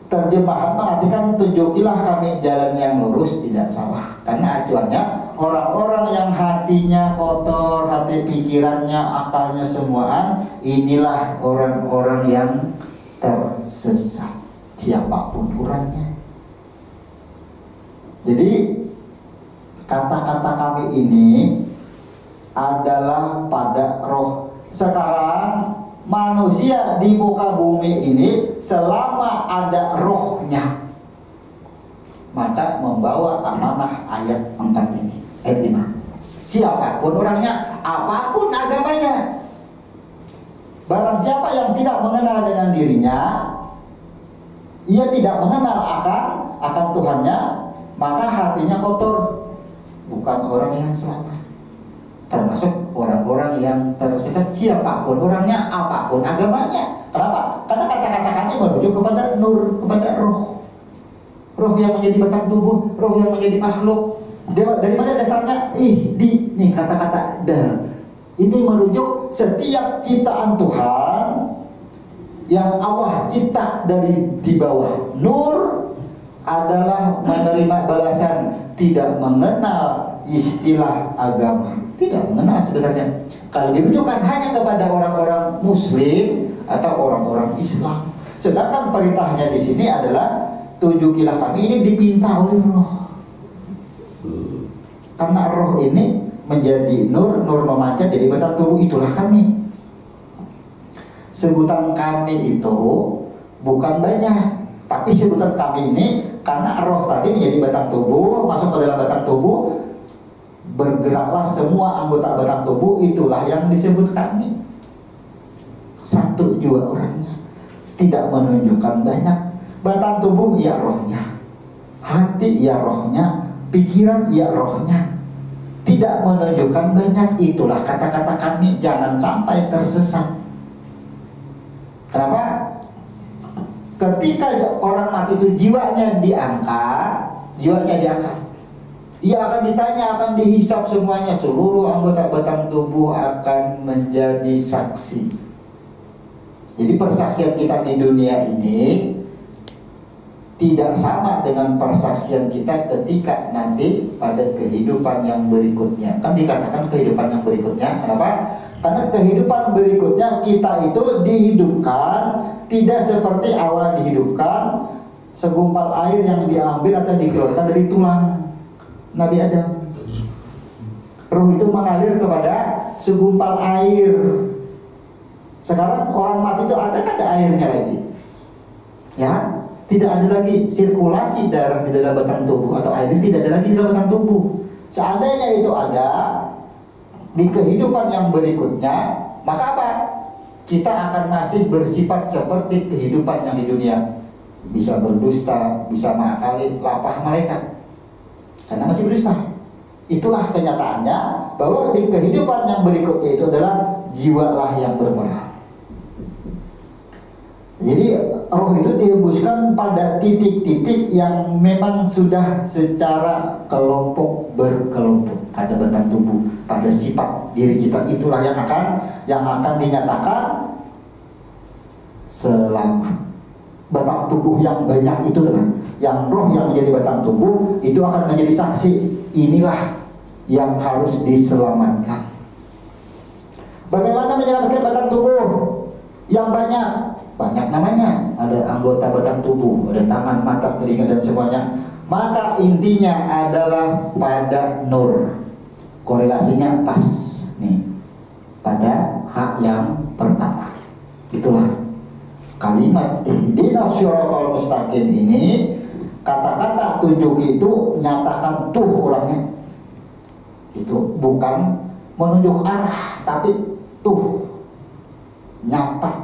terjemahan mengartikan tunjukilah kami jalan yang lurus? Tidak salah, karena acuannya orang-orang yang hatinya kotor, hati pikirannya, akalnya semuaan, inilah orang-orang yang tersesat, siapapun orangnya. Jadi kata-kata kami ini adalah pada roh. Sekarang manusia di muka bumi ini selama ada rohnya, maka membawa amanah ayat 4 ini, ayat 5. ia tidak mengenal akan Tuhannya, maka hatinya kotor. Bukan orang yang selamat, termasuk orang-orang yang tersesat, siapapun orangnya, apapun agamanya. Kenapa? Karena kata-kata kami merujuk kepada nur, kepada roh. Roh yang menjadi batang tubuh, roh yang menjadi makhluk. Dari mana dasarnya? Nih kata-kata dar. Ini merujuk setiap ciptaan Tuhan yang Allah cipta dari di bawah nur adalah menerima balasan, tidak mengenal istilah agama, tidak mengenal sebenarnya. Kalau dirujukan hanya kepada orang-orang Muslim atau orang-orang Islam. Sedangkan perintahnya di sini adalah tunjukilah kami, ini dipinta oleh roh. Karena roh ini menjadi nur, nur memancat jadi batang tubuh, itulah kami. Sebutan kami itu bukan banyak, tapi sebutan kami ini karena roh tadi menjadi batang tubuh, masuk ke dalam batang tubuh, bergeraklah semua anggota batang tubuh, itulah yang disebut kami. Satu jua orangnya, tidak menunjukkan banyak. Batang tubuh ya rohnya, hati ya rohnya, pikiran ya rohnya, tidak menunjukkan banyak. Itulah kata-kata kami, jangan sampai tersesat. Kenapa? Ketika orang mati itu jiwanya diangkat, ia akan ditanya, akan dihisap semuanya, seluruh anggota batang tubuh akan menjadi saksi. Jadi persaksian kita di dunia ini tidak sama dengan persaksian kita ketika nanti pada kehidupan yang berikutnya. Kan dikatakan kehidupan yang berikutnya, kenapa? Karena kehidupan berikutnya kita itu dihidupkan tidak seperti awal dihidupkan, segumpal air yang diambil atau dikeluarkan dari tulang Nabi Adam. Roh itu mengalir kepada segumpal air. Sekarang orang mati itu ada airnya lagi, ya, tidak ada lagi sirkulasi darah di dalam batang tubuh, atau air tidak ada lagi di dalam batang tubuh. Seandainya itu ada di kehidupan yang berikutnya, maka apa? Kita akan masih bersifat seperti kehidupan yang di dunia, bisa berdusta, bisa mengakali lapah mereka, karena masih berdusta. Itulah kenyataannya, bahwa di kehidupan yang berikutnya itu adalah jiwalah yang berperang. Jadi roh itu dihembuskan pada titik-titik yang memang sudah secara kelompok berkelompok pada batang tubuh, pada sifat diri kita. Itulah yang akan dinyatakan selamat. Batang tubuh yang banyak itu dengan yang roh yang menjadi batang tubuh itu akan menjadi saksi. Inilah yang harus diselamatkan. Bagaimana menyelamatkan batang tubuh yang banyak? Banyak namanya, ada anggota batang tubuh, ada tangan, mata, telinga, dan semuanya. Maka intinya adalah pada nur. Korelasinya pas nih pada hak yang pertama. Itulah kalimat ihdinas shiratal mustaqim ini. Kata-kata tunjuk itu nyatakan tuh orangnya. Itu bukan menunjuk arah, tapi tuh nyata.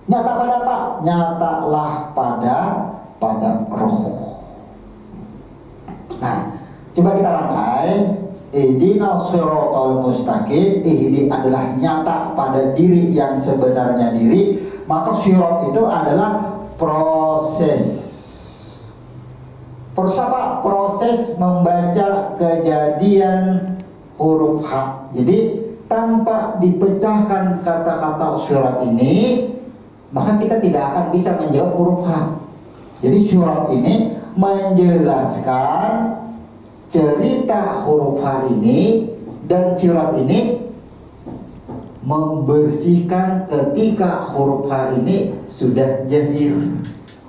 Nyata pada apa? Nyatalah pada roh. Nah, coba kita rangkai. Ihdinas shiratal mustaqim. Ihdi adalah nyata pada diri yang sebenarnya diri. Maka syirat itu adalah proses. Apa? Proses membaca kejadian huruf H. Jadi tanpa dipecahkan kata-kata syirat ini, maka kita tidak akan bisa menjawab huruf H. Jadi surat ini menjelaskan cerita huruf H ini, dan surat ini membersihkan ketika huruf H ini sudah jahir.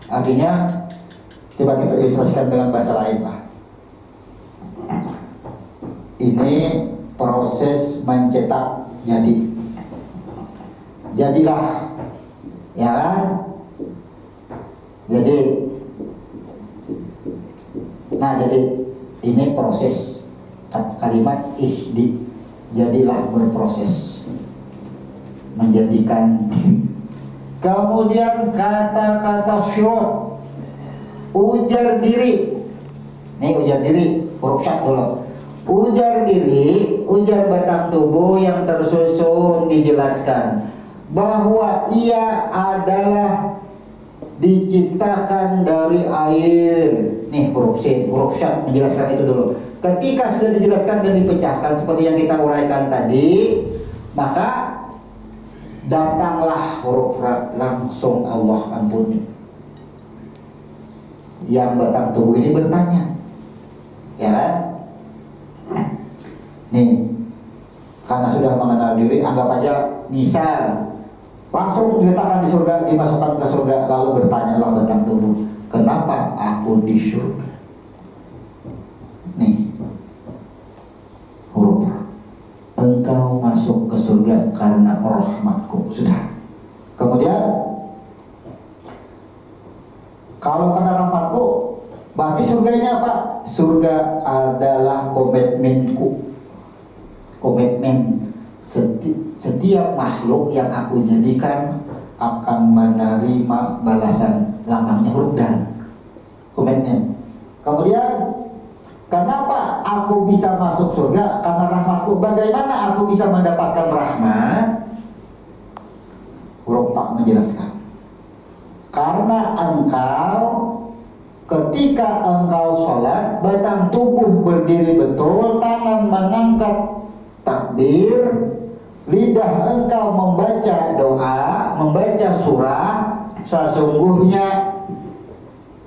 Artinya, coba kita ilustrasikan dengan bahasa lain lah. Ini proses mencetak jadilah, ya kan? Jadi ini proses kalimat ihdi, jadilah berproses menjadikan diri. Kemudian kata-kata syurut, ujar diri. Nih ujar diri, huruf syad dulu. Ujar diri, ujar batang tubuh yang tersusun dijelaskan bahwa ia adalah diciptakan dari air. Nih huruf sin, huruf syad menjelaskan itu dulu. Ketika sudah dijelaskan dan dipecahkan seperti yang kita uraikan tadi, maka datanglah huruf ra, langsung Allah ampuni. Yang batang tubuh ini bertanya, ya kan? Nih, karena sudah mengenal diri, anggap aja misal langsung diletakkan di surga, dimasukkan ke surga, lalu bertanyalah batang tubuh, kenapa aku di surga? Nih, huruf ra, engkau masuk ke surga karena rahmatku. Sudah. Kemudian kalau karena rahmatku, berarti surga ini apa? Surga adalah komitmenku. Komitmen setiap makhluk yang aku jadikan akan menerima balasan. Lambangnya huruf dal, komitmen. Kemudian kenapa aku bisa masuk surga? Karena rahmatku. Bagaimana aku bisa mendapatkan rahmat? Huruf tak menjelaskan. Karena engkau ketika engkau sholat, batang tubuh berdiri betul, tangan mengangkat takbir, lidah engkau membaca doa, membaca surah, sesungguhnya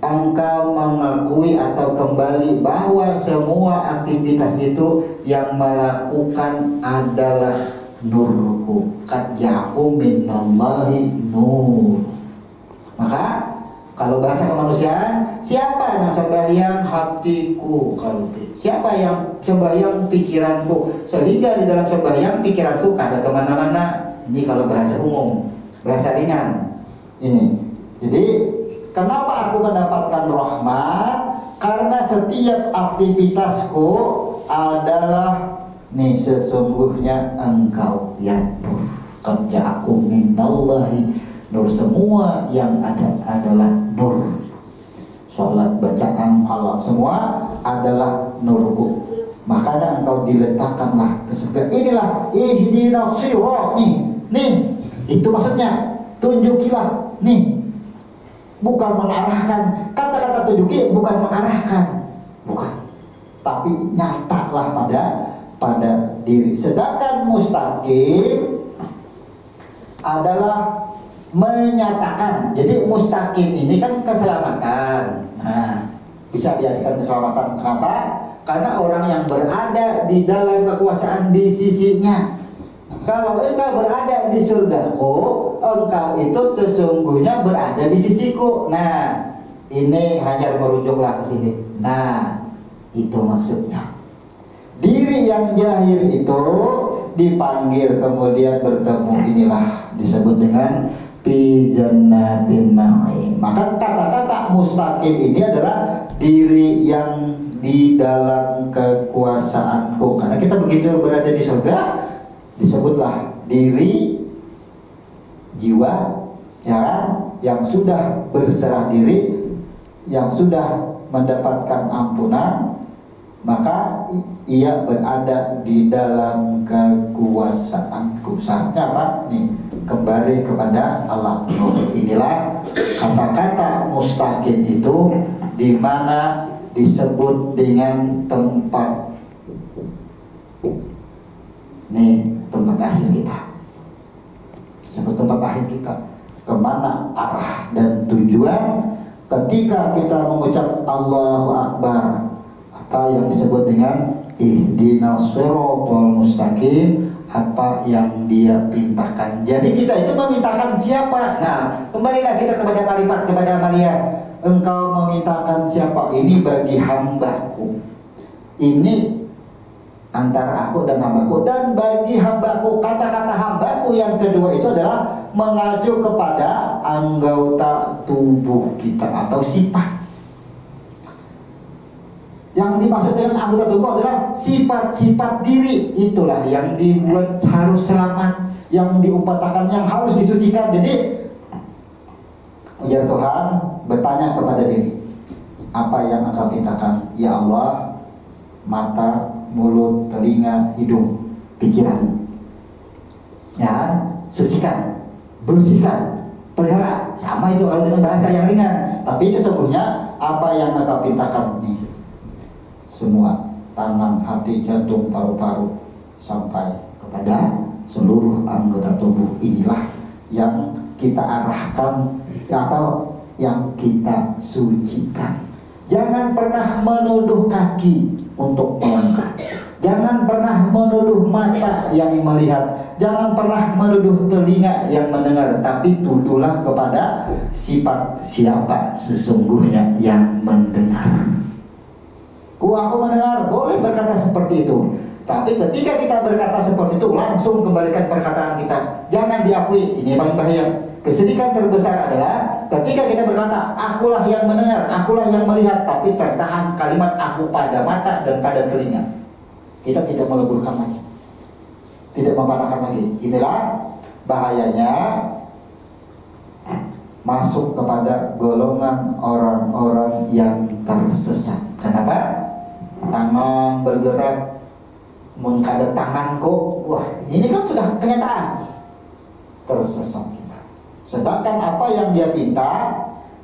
engkau mengakui atau kembali bahwa semua aktivitas itu yang melakukan adalah nurku. Qad ja'akum minallahi nur. Maka kalau bahasa kemanusiaan, siapa yang sembahyang? Hatiku, kalbi. Siapa yang sembahyang? Pikiranku. Sehingga di dalam sembahyang pikiranku kada kemana-mana. Ini kalau bahasa umum, bahasa ringan. Ini. Jadi kenapa aku mendapatkan rahmat? Karena setiap aktivitasku adalah nih sesungguhnya engkau ya nur. Qad ja'akum minallahi nur. Semua yang ada adalah nur. Sholat, bacaan, alam semua adalah nurku. Makanya engkau diletakkanlah ke surga. Inilah ihdinas shirat. Nih itu maksudnya. Tunjukilah. Nih, bukan mengarahkan. Kata-kata tunjuki bukan mengarahkan, bukan. Tapi nyatalah pada diri. Sedangkan mustaqim adalah menyatakan. Jadi mustaqim ini kan keselamatan. Nah, bisa diartikan keselamatan. Kenapa? Karena orang yang berada di dalam kekuasaan di sisinya. Kalau engkau berada di surgaku, engkau itu sesungguhnya berada di sisiku. Nah, ini hanya merujuklah ke sini. Nah, itu maksudnya. Diri yang jahir itu dipanggil kemudian bertemu, inilah disebut dengan fi jannatin na'im. Maka kata-kata mustaqim ini adalah diri yang di dalam kekuasaanku. Karena kita begitu berada di surga, disebutlah diri jiwa ya, yang sudah berserah diri, yang sudah mendapatkan ampunan, maka ia berada di dalam kekuasaanku. Saatnya apa? Nih, kembali kepada alam nur. Inilah kata-kata mustaqim itu, di mana disebut dengan tempat. Nih, tempat akhir kita. Sebut tempat akhir kita. Kemana arah dan tujuan ketika kita mengucap Allahu Akbar, atau yang disebut dengan ihdinas shiratal mustaqim, apa yang dia pintakan. Jadi kita itu memintakan siapa? Nah, kembalilah kita kepada kalimat, kepada amalia. Engkau memintakan siapa? Ini bagi hambaku. Ini antara aku dan hambaku. Dan bagi hambaku, kata-kata hambaku yang kedua itu adalah mengacu kepada anggota tubuh kita atau sifat. Yang dimaksud dengan anggota tubuh adalah sifat-sifat diri. Itulah yang dibuat harus selamat, yang diumpatakan, yang harus disucikan. Jadi Ujar Tuhan bertanya kepada diri, apa yang engkau pintakan? Ya Allah, mata, mulut, telinga, hidung, pikiran. Ya, sucikan, bersihkan, pelihara. Sama itu kalau dengan bahasa yang ringan. Tapi sesungguhnya apa yang engkau pintakan nih? Semua, tangan, hati, jantung, paru-paru, sampai kepada seluruh anggota tubuh. Inilah yang kita arahkan atau yang kita sucikan. Jangan pernah menuduh kaki untuk melangkah. Jangan pernah menuduh mata yang melihat. Jangan pernah menuduh telinga yang mendengar. Tapi tuduhlah kepada sifat siapa sesungguhnya yang mendengar. Aku mendengar, boleh berkata seperti itu. Tapi ketika kita berkata seperti itu, langsung kembalikan perkataan kita. Jangan diakui, ini paling bahaya. Kesedihan terbesar adalah ketika kita berkata, akulah yang mendengar, akulah yang melihat, tapi tertahan kalimat aku pada mata dan pada telinga. Kita tidak meleburkan lagi, tidak mematahkan lagi. Inilah bahayanya masuk kepada golongan orang-orang yang tersesat. Kenapa? Tangan bergerak, mengkada tanganku, wah ini kan sudah kenyataan, tersesat kita. Sedangkan apa yang dia pinta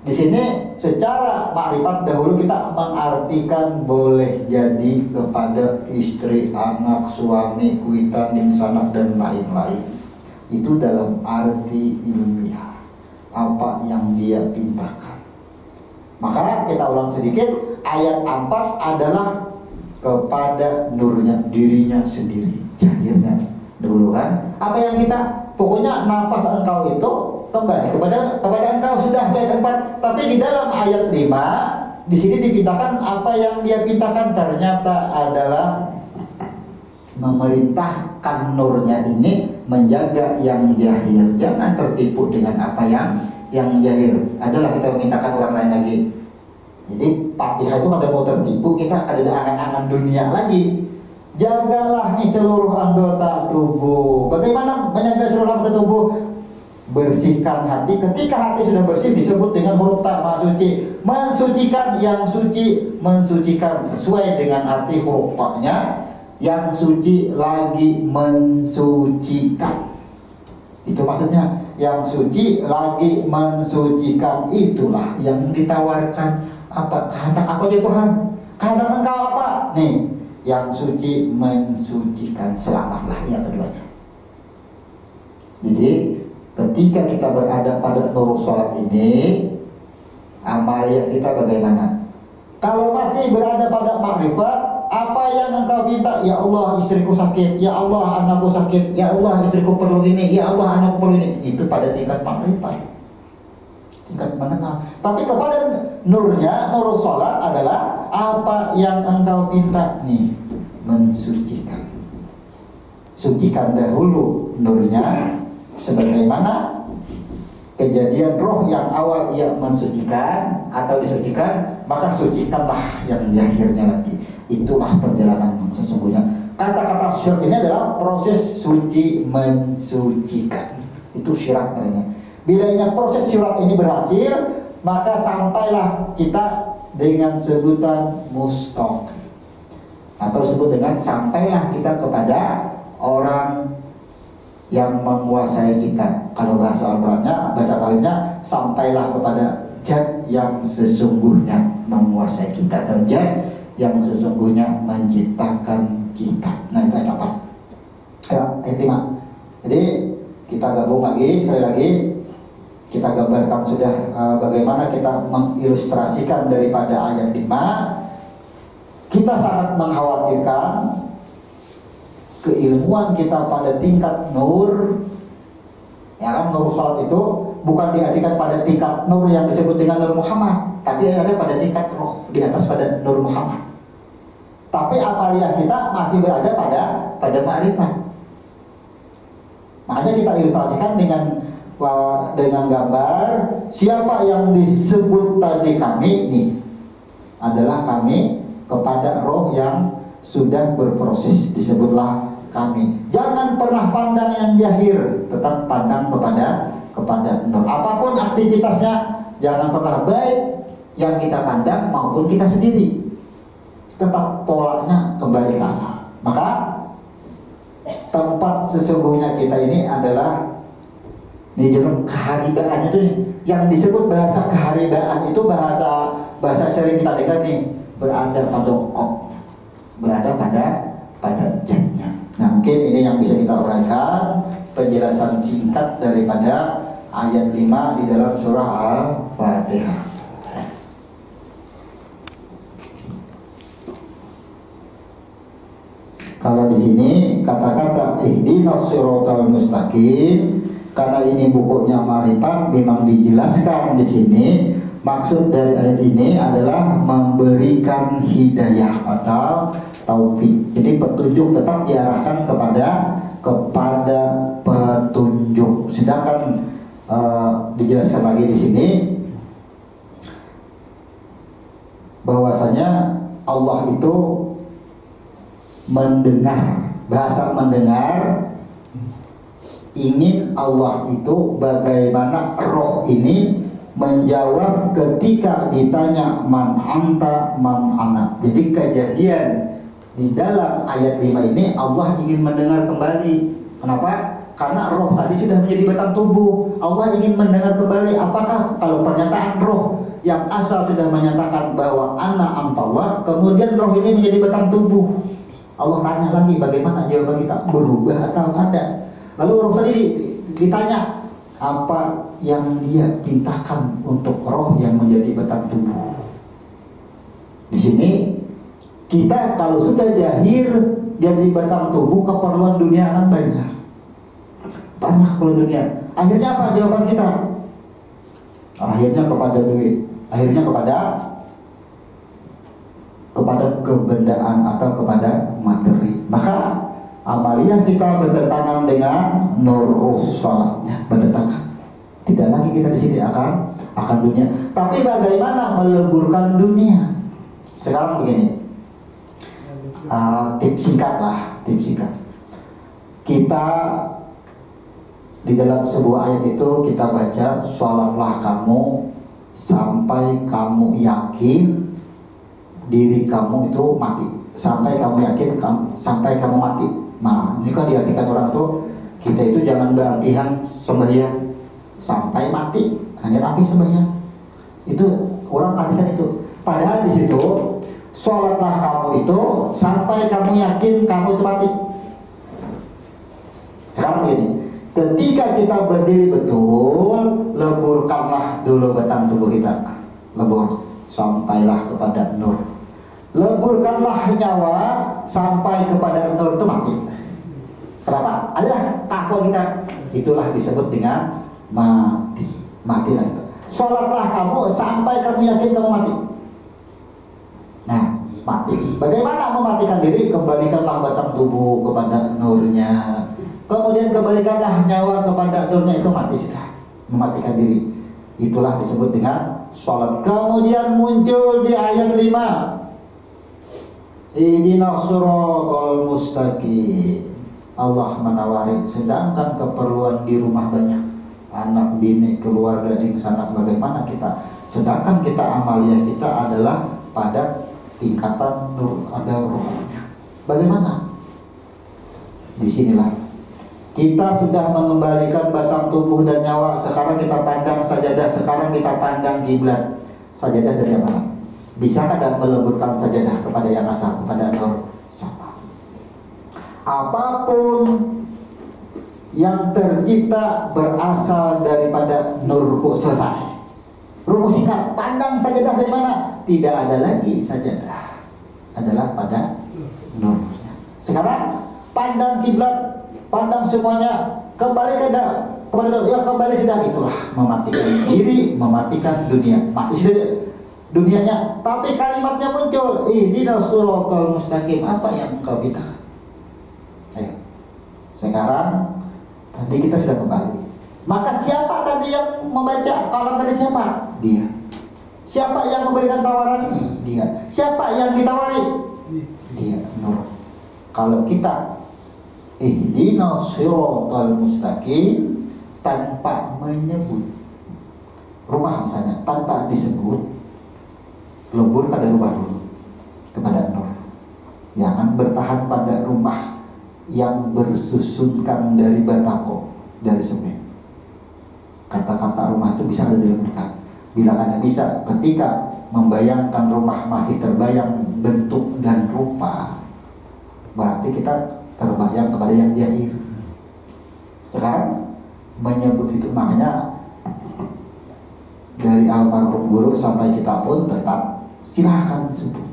di sini secara makrifat dahulu kita mengartikan boleh jadi kepada istri, anak, suami, kuitan, ningsanak dan lain-lain. Itu dalam arti ilmiah apa yang dia pintakan. Maka kita ulang sedikit, ayat 4 adalah kepada nurnya, dirinya sendiri, jahirnya dulu kan. Apa yang kita, pokoknya nafas engkau itu kembali kepada engkau sudah ayat 4. Tapi di dalam ayat 5 di sini dipintakan apa yang dia pintakan ternyata adalah memerintahkan nurnya ini menjaga yang jahir. Jangan tertipu dengan apa yang jahir. Adalah kita memintakan orang lain lagi. Jadi Fatihah itu ada mau tertipu, kita ada angan-angan dunia lagi. Jagalah nih seluruh anggota tubuh. Bagaimana menjaga seluruh anggota tubuh? Bersihkan hati. Ketika hati sudah bersih disebut dengan huruf ta, maha suci. Mensucikan yang suci, mensucikan sesuai dengan arti huruf ta-nya. Yang suci lagi mensucikan. Itu maksudnya, yang suci lagi mensucikan. Itulah yang ditawarkan. Apa kehendak apa ya Tuhan? Kehendak engkau apa? Nih, yang suci mensucikan, selamatlah yang keduanya. Jadi ketika kita berada pada nur sholat ini, amalia kita bagaimana? Kalau masih berada pada makrifat, apa yang engkau minta? Ya Allah, istriku sakit. Ya Allah, anakku sakit. Ya Allah, istriku perlu ini. Ya Allah, anakku perlu ini. Itu pada tingkat makrifat, tingkat mengenal. Tapi kepada nurnya, nur sholat adalah apa yang engkau minta nih, mensucikan. Sucikan dahulu nurnya, sebagaimana kejadian roh yang awal ia mensucikan atau disucikan, maka sucikanlah yang jahirnya lagi. Itulah perjalanan yang sesungguhnya. Kata-kata syirak ini adalah proses suci mensucikan. Itu syirak namanya. Bilanya proses syirak ini berhasil, maka sampailah kita dengan sebutan mustaqim, atau disebut dengan sampailah kita kepada orang yang menguasai kita. Kalau bahasa Al-Qurannya, bahasa tauhidnya, sampailah kepada Zat yang sesungguhnya menguasai kita, atau Zat yang sesungguhnya menciptakan kita. Nah itu ayat apa? Ayat 5. Jadi kita gabung lagi, sekali lagi kita gambarkan sudah bagaimana kita mengilustrasikan daripada ayat 5. Kita sangat mengkhawatirkan keilmuan kita pada tingkat nur. Ya kan, nur salat itu bukan diartikan pada tingkat nur yang disebut dengan nur Muhammad, tapi ada pada tingkat roh di atas pada nur Muhammad. Tapi amalia kita masih berada pada ma'rifat. Makanya kita ilustrasikan dengan gambar siapa yang disebut tadi kami ini adalah kami kepada roh yang sudah berproses, disebutlah kami. Jangan pernah pandang yang jahir, tetap pandang kepada nur. Apapun aktivitasnya, Jangan pernah baik yang kita pandang maupun kita sendiri, tetap polanya kembali kasar. Maka tempat sesungguhnya kita ini adalah di dalam keharibaan itu nih. Yang disebut bahasa keharibaan itu bahasa sering kita dengar nih, berada pada berada pada zatnya. Nah, mungkin ini yang bisa kita uraikan penjelasan singkat daripada ayat 5 di dalam surah Al-Fatihah. Kalau di sini kata-kata ihdinas siratal mustaqim, karena ini bukunya Ma'rifat, memang dijelaskan di sini maksud dari ayat ini adalah memberikan hidayah atau taufik. Jadi petunjuk tetap diarahkan kepada petunjuk. Sedangkan dijelaskan lagi di sini bahwasanya Allah itu mendengar. Bahasa mendengar, ingin Allah itu bagaimana roh ini menjawab ketika ditanya man anta man ana. Jadi kejadian di dalam ayat 5 ini Allah ingin mendengar kembali. Kenapa? Karena roh tadi sudah menjadi batang tubuh. Allah ingin mendengar kembali apakah kalau pernyataan roh yang asal sudah menyatakan bahwa ana amtallah, kemudian roh ini menjadi batang tubuh. Allah tanya lagi bagaimana jawaban kita, berubah atau tidak. Lalu roh tadi ditanya apa yang dia pintakan untuk roh yang menjadi batang tubuh. Di sini kita kalau sudah jahir jadi batang tubuh, keperluan dunia kan banyak kalau dunia. Akhirnya apa jawaban kita? Akhirnya kepada duit, akhirnya kepada kebendaan atau kepada materi. Maka amaliyah kita bertentangan dengan nurus salatnya, bertentangan. Tidak lagi kita di sini akan dunia. Tapi bagaimana meleburkan dunia? Sekarang begini, tips singkat. Kita di dalam sebuah ayat itu kita baca, sholatlah kamu sampai kamu yakin diri kamu itu mati, sampai kamu yakin sampai kamu mati. Nah, ini kan diartikan orang itu, kita itu jangan berartian sembahyang sampai mati, hanya nabi sembahyang. Itu orang artikan itu. Padahal di situ sholatlah kamu itu sampai kamu yakin kamu itu mati. Sekarang begini, ketika kita berdiri betul, leburkanlah dulu batang tubuh kita, lebur sampailah kepada nur. Leburkanlah nyawa sampai kepada nur itu mati. Kenapa? Adalah takwa kita. Itulah disebut dengan mati. Matilah itu. Sholatlah kamu sampai kamu yakin kamu mati. Nah, mati. Bagaimana mematikan diri? Kembalikanlah batang tubuh kepada nurnya. Kemudian kembalikanlah nyawa kepada nurnya, itu mati sudah. Mematikan diri. Itulah disebut dengan sholat. Kemudian muncul di ayat 5. Ihdinas siratal mustaqim. Allah menawari, sedangkan keperluan di rumah banyak, anak, bini, keluarga, sanak, bagaimana kita? Sedangkan kita amaliyah kita adalah pada tingkatan nur, ada rohnya. Bagaimana? Disinilah kita sudah mengembalikan batang tubuh dan nyawa. Sekarang kita pandang sajadah, sekarang kita pandang kiblat. Sajadah dari mana? Bisakah dan meleburkan sajadah kepada yang asal, kepada nur sama? Apapun yang tercipta berasal daripada nurku, selesai. Rumus singkat, pandang sajadah dari mana? Tidak ada lagi sajadah, adalah pada nurnya. Sekarang pandang kiblat, pandang semuanya, kembali kepada ya kembali sudah. Itulah mematikan diri, mematikan dunia, mati sudah dunianya. Tapi kalimatnya muncul, ihdinas siratal mustaqim. Apa yang kau minta? Ayo. Sekarang tadi kita sudah kembali. Maka siapa tadi yang membaca kalam tadi? Siapa? Dia. Siapa yang memberikan tawaran? Dia. Siapa yang ditawari? Dia. Nur. Kalau kita ihdinas siratal mustaqim tanpa menyebut rumah misalnya tanpa disebut lebur kada rumah dulu kepada nur. Jangan bertahan pada rumah yang bersusunkan dari batako, dari semen. Kata-kata rumah itu bisa dileburkan. Bila hanya bisa ketika membayangkan rumah masih terbayang bentuk dan rupa, berarti kita terbayang kepada yang jahir. Sekarang menyebut itu, makanya dari almarhum guru sampai kita pun tetap silahkan sebut.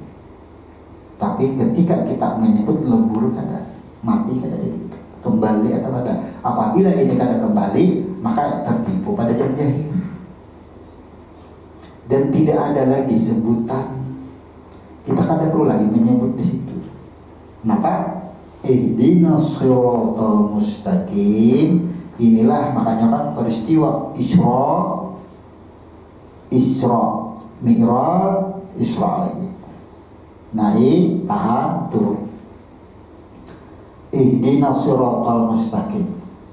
Tapi ketika kita menyebut lebur kada, mati kada, kembali atau kada. Apabila ini kada kembali, maka tertipu pada jam jahil. Dan tidak ada lagi sebutan. Kita kada perlu lagi menyebut di situ. Kenapa? Ihdinas shiratal mustaqim. Inilah makanya kan peristiwa Isra, Mi'raj, Isra lagi. Naik, tahan, turun. Ihdinas shiratal mustaqim.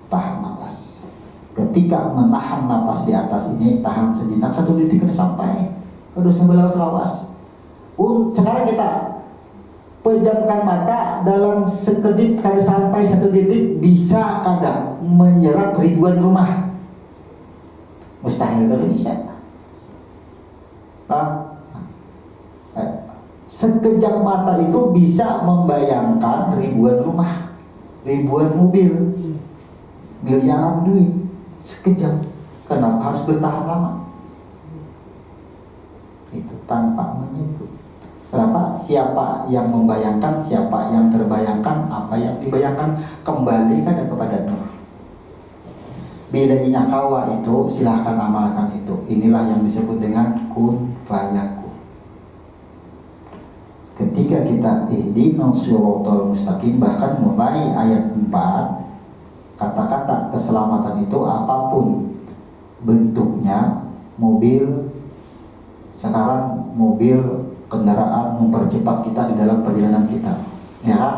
Tahan nafas. Ketika menahan nafas di atas ini, tahan sejenak, 1 detik kena sampai. Udah sebelah selawas. Sekarang kita pejamkan mata, dalam sekedip kali sampai 1 detik bisa kada menyerap ribuan rumah. Mustahil kalau bisa. Sekejap mata itu bisa membayangkan ribuan rumah, ribuan mobil, miliaran duit. Sekejap. Kenapa harus bertahan lama? Itu tanpa menyebut. Kenapa? Siapa yang membayangkan, siapa yang terbayangkan, apa yang dibayangkan, kembali kepada nur. Bedanya kawa itu, silahkan amalkan itu. Inilah yang disebut dengan kun fayakun. Ketika kita ihdinas shiratal mustaqim, bahkan mulai ayat 4, kata-kata keselamatan itu apapun bentuknya, mobil, sekarang mobil, kendaraan mempercepat kita di dalam perjalanan kita, ya kan?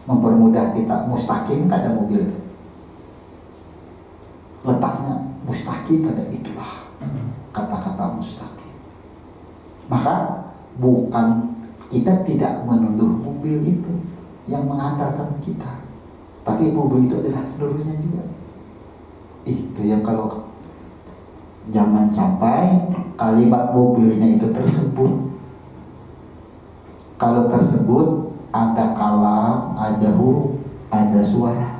Mempermudah kita. Mustaqim kada mobil itu, letaknya mustaqim kada, itulah kata-kata mustaqim. Maka bukan, kita tidak menuduh mobil itu yang mengantarkan kita, tapi mobil itu adalah nurnya juga. Itu yang kalau jangan sampai kalimat mobilnya itu tersebut. Kalau tersebut ada kalam, ada huruf, ada suara.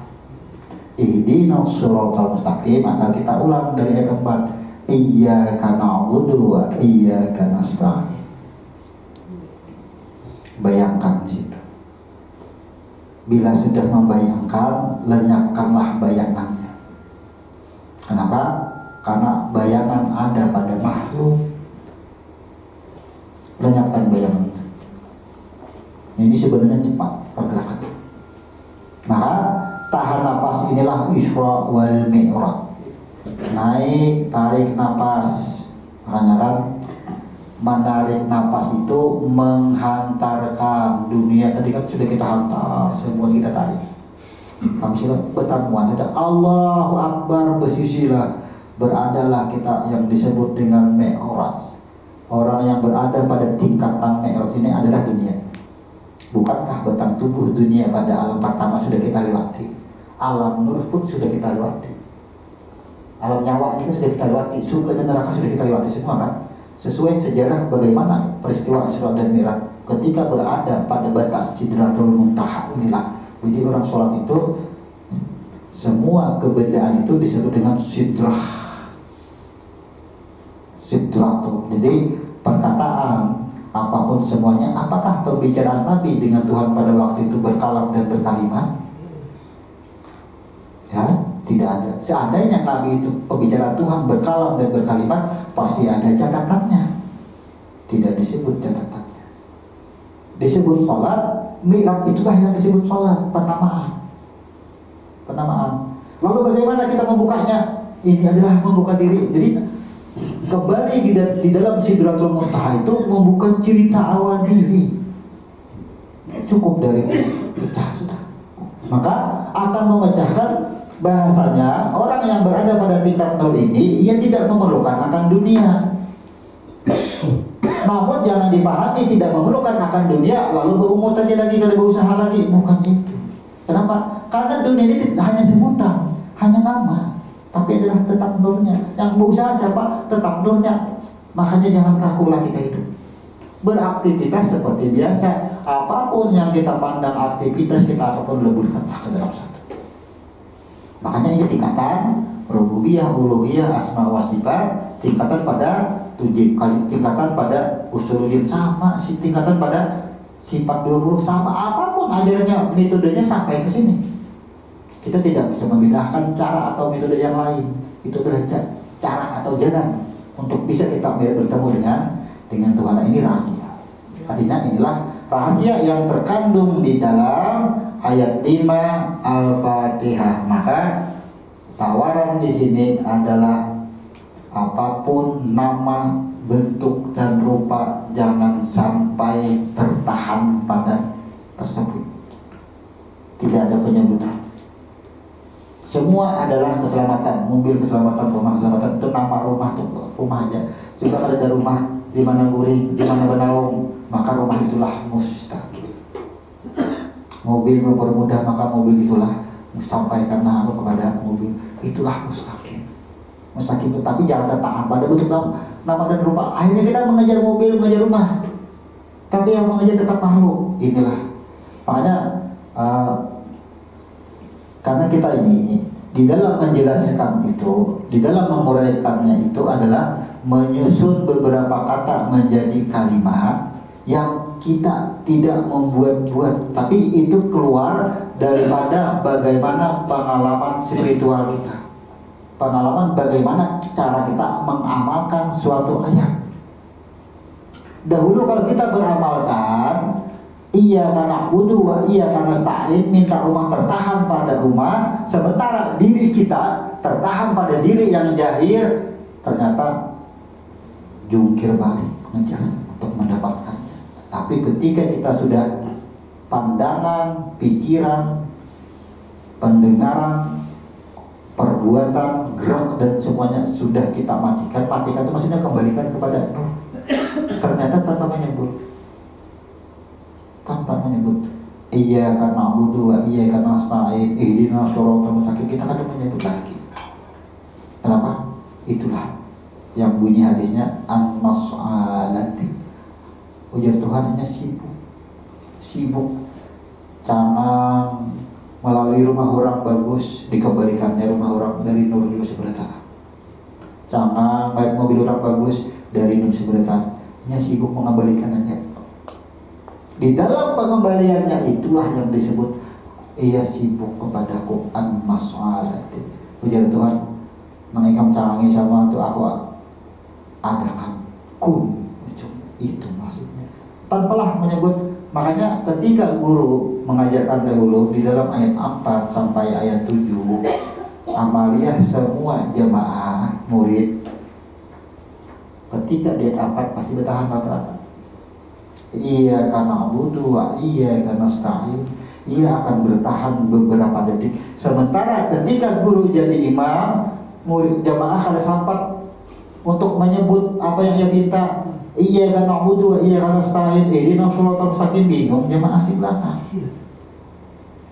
Ihdinas shiratal mustaqim, atau kita ulang dari ayat 4, iyyaka na'budu wa iyyaka nasta'in. Bayangkan di situ. Bila sudah membayangkan, lenyapkanlah bayangannya. Kenapa? Karena bayangan ada pada makhluk. Lenyapkan bayangan itu. Ini sebenarnya cepat pergerakan. Maka tahan napas, inilah Isra wal Mi'raj. Naik, tarik napas. Makanya kan menarik napas itu menghantarkan dunia. Tadi kan sudah kita hantar, semua kita tarik. Kami sila pertemuan sudah Allahu Akbar, bersisilah, beradalah kita yang disebut dengan Mi'raj. Orang yang berada pada tingkatan Mi'raj ini adalah dunia. Bukankah batang tubuh dunia pada alam pertama sudah kita lewati? Alam nur pun sudah kita lewati. Alam nyawa ini sudah kita lewati. Surga dan neraka sudah kita lewati semua kan? Sesuai sejarah bagaimana peristiwa Isra dan Mi'raj, ketika berada pada batas Sidratul Muntaha inilah. Jadi orang sholat itu semua kebendaan itu disebut dengan sidrah. Sidratul. Jadi perkataan apapun semuanya, apakah pembicaraan Nabi dengan Tuhan pada waktu itu berkalam dan berkalimat? Ya, tidak ada. Seandainya Nabi itu pembicaraan Tuhan berkalam dan berkalimat, pasti ada catatannya. Tidak disebut catatannya. Disebut sholat, Mi'raj itulah yang disebut sholat, penamaan. Penamaan. Lalu bagaimana kita membukanya? Ini adalah membuka diri. Jadi kembali di dalam Sidratul Muntaha itu membuka cerita awal diri. Cukup dari pecah sudah. Maka akan memecahkan Bahasanya orang yang berada pada tingkat nol ini, ia tidak memerlukan akan dunia. Namun jangan dipahami tidak memerlukan akan dunia lalu berumur tadi lagi, kalau berusaha lagi, bukan itu. Kenapa? Karena dunia ini hanya sebutan, hanya nama, tapi adalah tetap nurnya. Yang berusaha siapa? Tetap nurnya. Makanya jangan kakulah kita hidup, beraktivitas seperti biasa. Apapun yang kita pandang aktivitas kita ataupun leburkanlah ke dalam satu. Makanya ini tingkatan rububiyah, uluhiyah, asma wa sifat, tingkatan pada tingkatan pada usuluddin sama, tingkatan pada sifat 20 sama. Apapun ajarannya, metodenya sampai ke sini. Kita tidak bisa membedakan cara atau metode yang lain. Itu adalah cara atau jalan untuk bisa kita bertemu dengan Tuhan. Ini rahasia. Artinya inilah rahasia yang terkandung di dalam ayat 5 Al-Fatihah. Maka tawaran di sini adalah apapun nama, bentuk dan rupa, jangan sampai tertahan pada tersebut. Tidak ada penyebutan. Semua adalah keselamatan, mobil keselamatan, rumah keselamatan. Itu nama rumah, itu rumah aja. Coba kalau ada rumah di mana guring, di mana benaung, maka rumah itulah mustaqim. Mobil mempermudah, maka mobil itulah sampaikan nama kepada mobil, itulah mustaqim. Mustaqim, tapi jangan tertahan pada bentuk nama dan rupa. Akhirnya kita mengejar mobil, mengejar rumah, tapi yang mengejar tetap makhluk. Inilah makanya karena kita ini di dalam menjelaskan itu, di dalam menguraikannya itu adalah menyusun beberapa kata menjadi kalimat yang kita tidak membuat-buat, tapi itu keluar daripada bagaimana pengalaman spiritual kita, pengalaman bagaimana cara kita mengamalkan suatu ayat. Dahulu kalau kita beramalkan iyyaka na'budu wa iyyaka nasta'in, minta rumah tertahan pada rumah, sementara diri kita tertahan pada diri yang jahir, ternyata jungkir balik mengejar untuk mendapatkannya. Tapi ketika kita sudah pandangan, pikiran, pendengaran, perbuatan, gerak dan semuanya sudah kita matikan. Matikan itu maksudnya kembalikan kepada Nur. Ternyata tanpa menyebut iyyaka na'budu wa iyyaka nasta'in ihdinas shiratal mustaqim, kita kan menyebut lagi. Kenapa? Itulah yang bunyi hadisnya an-mas'alati. Ujar Tuhan hanya sibuk canang melalui rumah orang bagus, dikembalikannya rumah orang dari nur juga sebentar. Cangang naik mobil orang bagus, dari nur sebentar. Hanya sibuk mengembalikan aja. Di dalam pengembaliannya itulah yang disebut ia sibuk kepadaku an-mas'alati. Ujar Tuhan, mengenai cangangi sama itu aku adakan kun. Itu maksudnya. Tanpalah menyebut. Makanya ketika guru mengajarkan dahulu di dalam ayat 4 sampai ayat 7, amaliyah semua jamaah murid ketika di ayat 4 pasti bertahan rata-rata. Iyyaka na'budu wa iyyaka nasta'in. Ia akan bertahan beberapa detik. Sementara ketika guru jadi imam, murid jamaah ada sempat untuk menyebut apa yang ia minta. Iyyaka na'budu wa iyyaka nasta'in ihdinas shiratal mustaqim, bingung jamaah di belakang.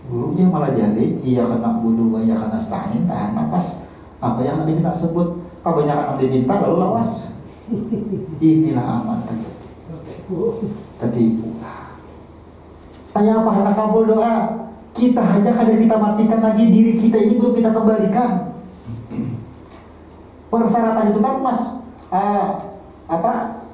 Gurunya malah jadi iyyaka na'budu wa iyyaka nasta'in, tahan napas. Apa yang diminta sebut, kebanyakan yang diminta lalu lawas. Inilah aman tertipu. Kayak apa hendak kabul doa? Kita hanya kadang kita matikan lagi diri kita ini belum kita kembalikan. Persyaratan itu kan mas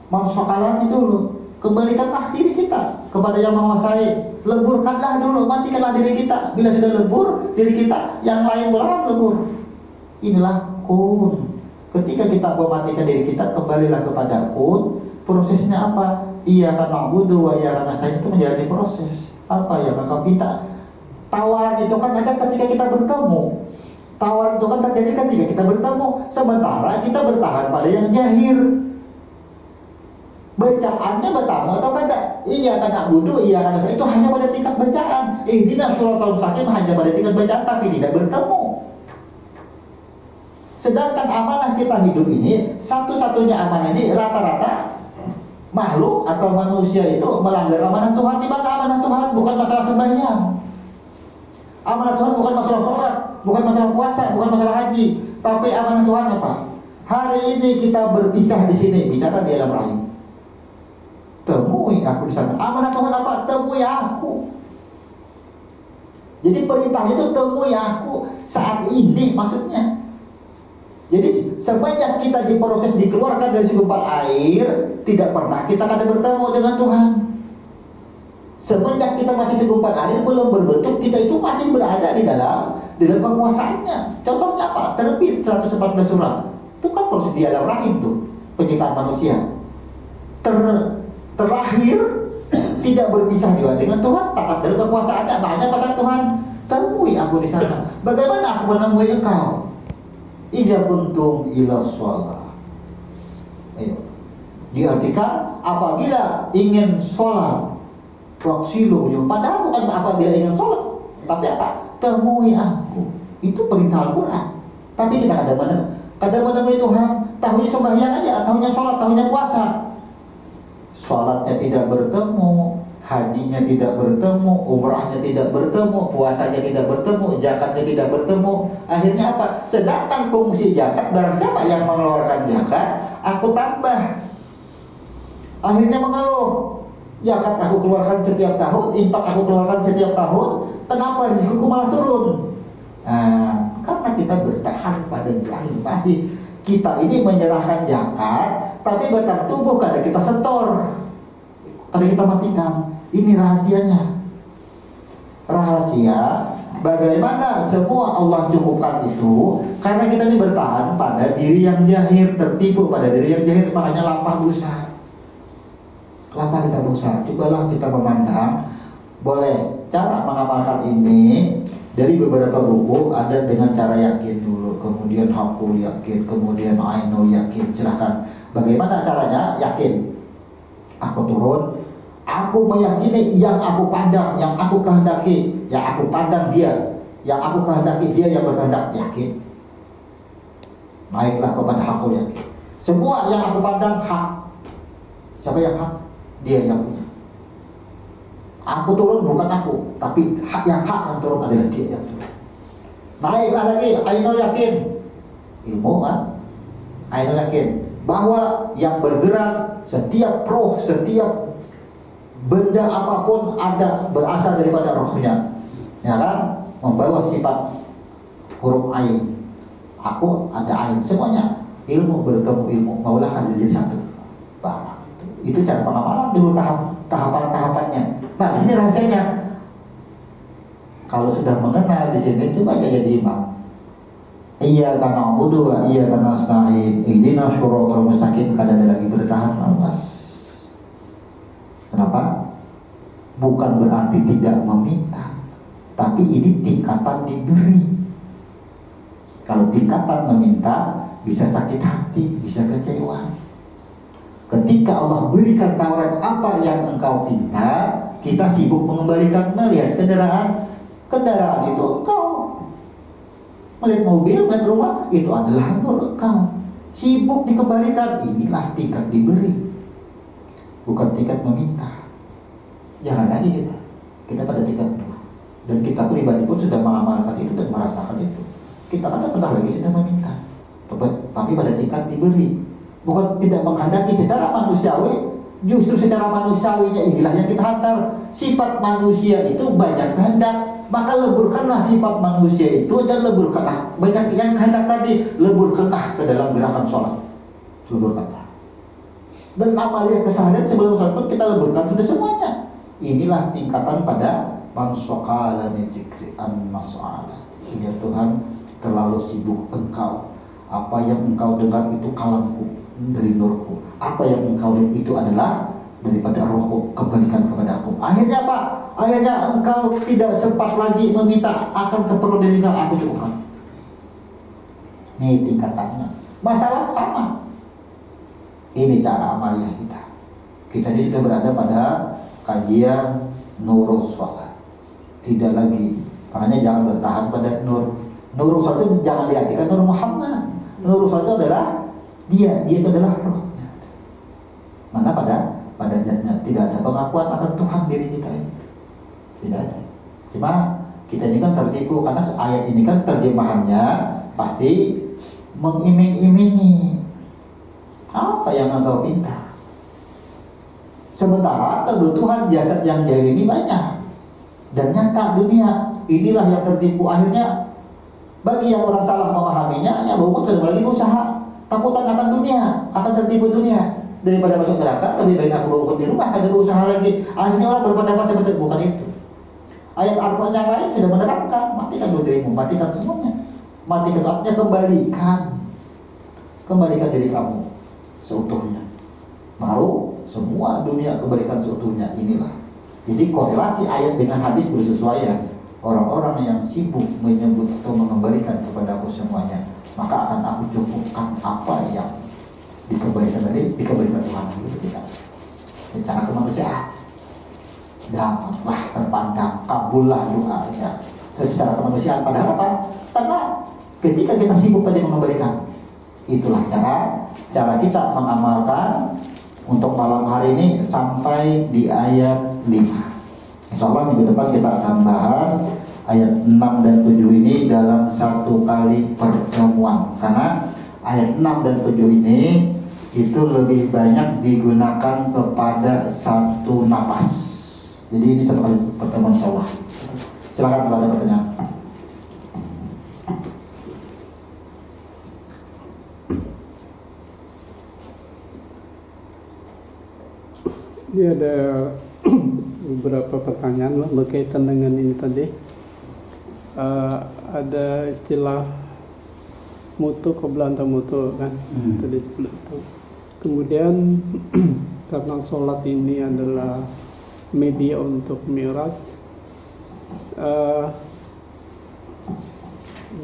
mansukalan itu dulu. Kembalikanlah diri kita kepada yang menguasai. Leburkanlah dulu, matikanlah diri kita. Bila sudah lebur diri kita, yang lain boleh lebur. Inilah kun. Ketika kita mematikan diri kita, kembalilah kepada kun. Prosesnya apa? Iyyaka na'budu wa iyyaka nasta'in itu menjalani proses. Apa yang engkau minta? Tawaran itu kan ada ketika kita bertemu. Tawaran itu kan terjadi ketika kita bertemu. Sementara kita bertahan pada yang jahir. Bacaannya bertemu atau tidak? Iyyaka na'budu, iyyaka nasta'in itu hanya pada tingkat bacaan. Ihdinas shiratal mustaqim hanya pada tingkat bacaan, tapi tidak bertemu. Sedangkan amanah kita hidup ini, satu-satunya amanah ini rata-rata makhluk atau manusia itu melanggar amanah Tuhan. Di mana amanah Tuhan? Bukan masalah sembahyang. Amanah Tuhan bukan masalah sholat, bukan masalah puasa, bukan masalah haji. Tapi amanah Tuhan apa? Hari ini kita berpisah di sini, bicara di alam rahim. Temui aku di sana. Amanah Tuhan apa? Temui aku. Jadi perintahnya itu temui aku saat ini maksudnya. Jadi semenjak kita diproses dikeluarkan dari segumpal air, tidak pernah kita akan bertemu dengan Tuhan. Semenjak kita masih segumpal air belum berbentuk, kita itu masih berada di dalam kekuasaannya. Contohnya apa? Terbit 114 surat. Itu kan proses di alam rahim tuh, penciptaan manusia. Terlahir tidak berpisah juga dengan Tuhan, tetap dalam kekuasaannya. Makanya pesan Tuhan, temui aku di sana. Bagaimana aku menemui engkau? Ija kuntum ila sholat. Ayo. Diartikan apabila ingin sholat, proksilu. Padahal bukan apabila ingin sholat, tapi apa? Temui aku. Itu perintah Al-Quran. Tapi kita kadang menemui Tuhan, tahunya sembahyang aja, tahunya sholat, tahunya puasa. Sholatnya tidak bertemu, hajinya tidak bertemu, umrahnya tidak bertemu, puasanya tidak bertemu, zakatnya tidak bertemu. Akhirnya apa? Sedangkan fungsi zakat, barang siapa yang mengeluarkan zakat, aku tambah. Akhirnya mengeluh, zakat aku keluarkan setiap tahun, infak aku keluarkan setiap tahun, kenapa rizkiku malah turun? Nah, karena kita bertahan pada jahil. Masih kita ini menyerahkan zakat, tapi batang tubuh kadang kita setor, kadang kita matikan. Ini rahasianya. Rahasia bagaimana semua Allah cukupkan itu karena kita ini bertahan pada diri yang jahil, tertipu pada diri yang jahil. Makanya lapah busa. Lapah kita busa. Cobalah kita memandang. Boleh cara mengamalkan ini dari beberapa buku. Ada dengan cara yakin dulu, kemudian hakul yakin, kemudian ainul yakin. Silahkan. Bagaimana caranya? Yakin. Aku turun, aku meyakini yang aku pandang, yang aku kehendaki, yang aku pandang dia, yang aku kehendaki dia yang berkehendak. Yakin. Naiklah kepada hakul yakin. Semua yang aku pandang hak. Siapa yang hak? Dia yang punya. Aku turun bukan aku, tapi hak yang turun adalah dia yang turun. Naiklah lagi, ainul yakin. Ilmu kan? Ainul yakin bahwa yang bergerak, setiap roh, setiap benda apapun ada berasal daripada rohnya, ya kan? Membawa sifat huruf ain. Aku ada ain, semuanya ilmu bertemu ilmu, maulah kan jadi satu. Barang itu cara pengamalan dulu, tahapan-tahapannya. Nah, di sini rahasianya. Kalau sudah mengenal di sini, coba aja jadi imam. Iya karena abudu, iya karena nasta'in. Ihdina syiratal mustaqim. Kada ada lagi bertahan, awas. Kenapa? Bukan berarti tidak meminta, tapi ini tingkatan diberi. Kalau tingkatan meminta, bisa sakit hati, bisa kecewa. Ketika Allah berikan tawaran apa yang engkau minta, kita sibuk mengembalikan. Melihat kendaraan itu engkau. Melihat mobil, melihat rumah, itu adalah nur engkau. Sibuk dikembalikan. Inilah tingkat diberi, bukan tingkat meminta. Jangan lagi kita pada tingkat nur. Dan kita pribadi pun sudah mengamalkan itu dan merasakan itu. Kita kan pernah lagi sudah meminta, tapi pada tingkat diberi. Bukan tidak menghendaki secara manusiawi. Justru secara manusiawinya inilah yang kita hantar. Sifat manusia itu banyak kehendak, maka leburkanlah sifat manusia itu dan leburkanlah banyak yang kehendak tadi, leburkanlah ke dalam gerakan sholat, leburkanlah. Dan amalia keseharian sebelum sholat pun kita leburkan sudah semuanya. Inilah tingkatan pada mansokala zikri an mas'ala. Sehingga Tuhan terlalu sibuk engkau. Apa yang engkau dengar itu kalamku, dari nurku. Apa yang engkau lihat itu adalah daripada rohku, kembalikan kepada aku. Akhirnya apa? Akhirnya engkau tidak sempat lagi meminta akan keperluan diri engkau, aku cukupkan. Ini tingkatannya. Masalah sama. Ini cara amalia kita. Kita ini sudah berada pada kajian nurus sholat. Tidak lagi. Makanya jangan bertahan pada nur. Nurus sholat itu jangan diartikan Nur Muhammad. Nurul itu adalah dia itu adalah roh. Mana pada zatnya tidak ada pengakuan akan Tuhan diri kita ini, tidak ada. Cuma kita ini kan tertipu karena ayat ini kan terjemahannya pasti mengiming-imingi apa yang engkau minta. Sementara kebutuhan jasad yang jahil ini banyak dan nyata dunia. Inilah yang tertipu akhirnya. Bagi yang orang salah memahaminya, hanya bahwa lagi usaha, takutan akan dunia, akan tertipu dunia. Daripada masuk neraka, lebih baik aku bawa di rumah, ada berusaha lagi. Akhirnya orang berpendapat seperti itu. Bukan itu. Ayat Al-Quran yang lain sudah menerangkan, matikan dirimu, matikan semuanya. Matikan artinya kembalikan diri kamu seutuhnya. Baru semua dunia kembalikan seutuhnya. Inilah. Jadi korelasi ayat dengan hadis bersesuaian. Orang-orang yang sibuk menyebut atau mengembalikan kepada aku semuanya, maka akan aku cukupkan apa yang dikembalikan Tuhan. Itu tidak. Secara kemanusiaan, dapatlah terpandang, kabullah doanya. Secara kemanusiaan, padahal apa? Karena ketika kita sibuk tadi mengembalikan, itulah cara kita mengamalkan untuk malam hari ini sampai di ayat 5. Insyaallah minggu depan kita akan bahas ayat 6 dan 7 ini dalam satu kali pertemuan. Karena ayat 6 dan 7 ini itu lebih banyak digunakan kepada satu napas. Jadi ini satu kali pertemuan insyaallah. Silakan kalau ada pertanyaan. Ini ada beberapa pertanyaan berkaitan dengan ini tadi. Ada istilah mutu qoblanta mutu kan, tadi seperti itu. Kemudian karena sholat ini adalah media untuk mi'raj,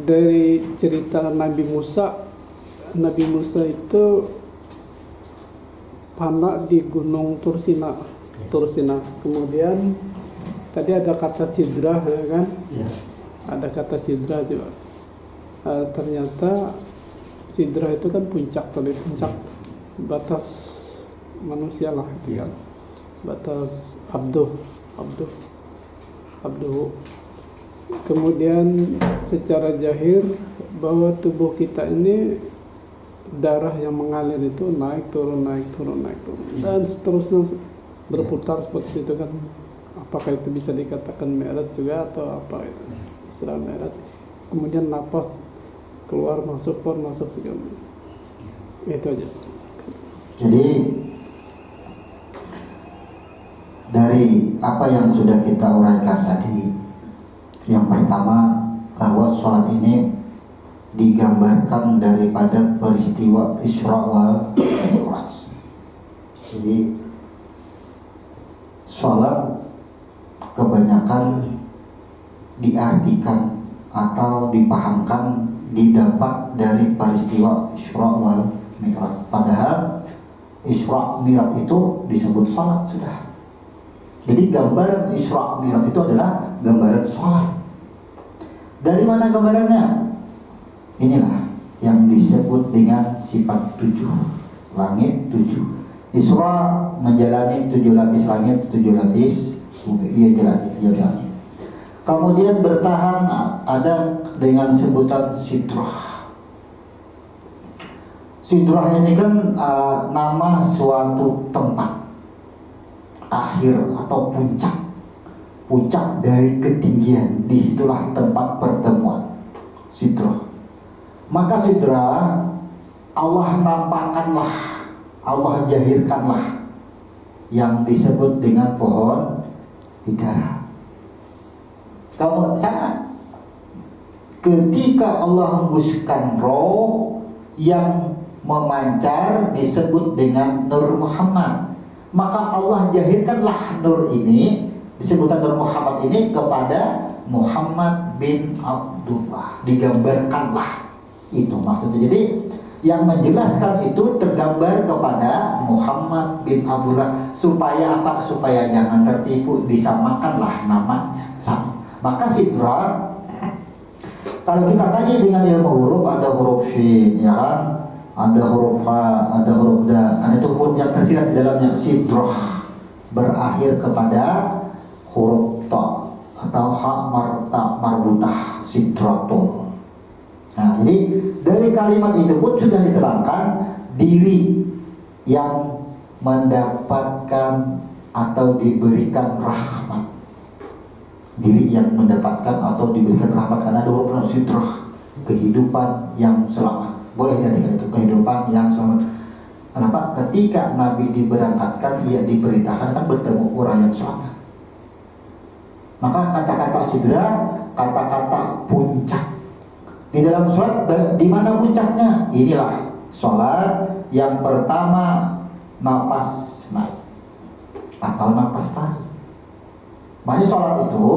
dari cerita Nabi Musa itu panah di Gunung Tursina. Kemudian tadi ada kata sidrah, ya kan? Ya. Ada kata sidrah juga. Ternyata sidrah itu kan puncak batas manusia lah, gitu kan? Batas abduh. Kemudian secara zahir bahwa tubuh kita ini darah yang mengalir itu naik turun dan seterusnya berputar seperti itu kan. Apakah itu bisa dikatakan mi'raj juga atau apa itu istilah mi'raj? Kemudian napas keluar masuk segala itu aja. Jadi dari apa yang sudah kita uraikan tadi, yang pertama bahwa sholat ini digambarkan daripada peristiwa Isra wal Mi'raj. Jadi sholat kebanyakan diartikan atau dipahamkan didapat dari peristiwa Isra wal Mi'raj. Padahal Isra Mi'raj itu disebut sholat sudah. Jadi gambaran Isra Mi'raj itu adalah gambaran sholat. Dari mana gambarannya? Inilah yang disebut dengan sifat 7, langit 7. Isra menjalani 7 lapis langit, 7 lapis bumi. Ia jalani. Kemudian bertahan ada dengan sebutan sidrah. Sidrah ini kan nama suatu tempat akhir atau puncak dari ketinggian. Disitulah tempat pertemuan sidrah. Maka sidrah Allah nampakkanlah, Allah jahirkanlah yang disebut dengan pohon bidara. Kamu sama, ketika Allah hembuskan roh yang memancar disebut dengan Nur Muhammad, maka Allah jahirkanlah nur ini, disebutan Nur Muhammad ini kepada Muhammad bin Abdullah, digambarkanlah. Itu maksudnya. Jadi yang menjelaskan itu tergambar kepada Muhammad bin Abdullah. Supaya apa? Supaya jangan tertipu, disamakanlah namanya sama. Maka sidrah Kalau kita kaji dengan ilmu huruf, ada huruf shin, ya kan? Ada huruf ha, ada huruf dal. Ada itu huruf yang tersirat di dalamnya sidrah, berakhir kepada huruf ta atau ha marbutah, sidratul. Nah, jadi dari kalimat itu pun sudah diterangkan diri yang mendapatkan atau diberikan rahmat. Diri yang mendapatkan atau diberikan rahmat karena ada huruf sidrah, kehidupan yang selamat. Boleh diartikan itu kehidupan yang selamat. Kenapa? Ketika Nabi diberangkatkan, ia diberitakan kan bertemu orang yang selamat. Maka kata-kata sidra, kata-kata puncak. Di dalam sholat, di mana puncaknya? Inilah sholat yang pertama napas naik atau napas tarik. Makanya sholat itu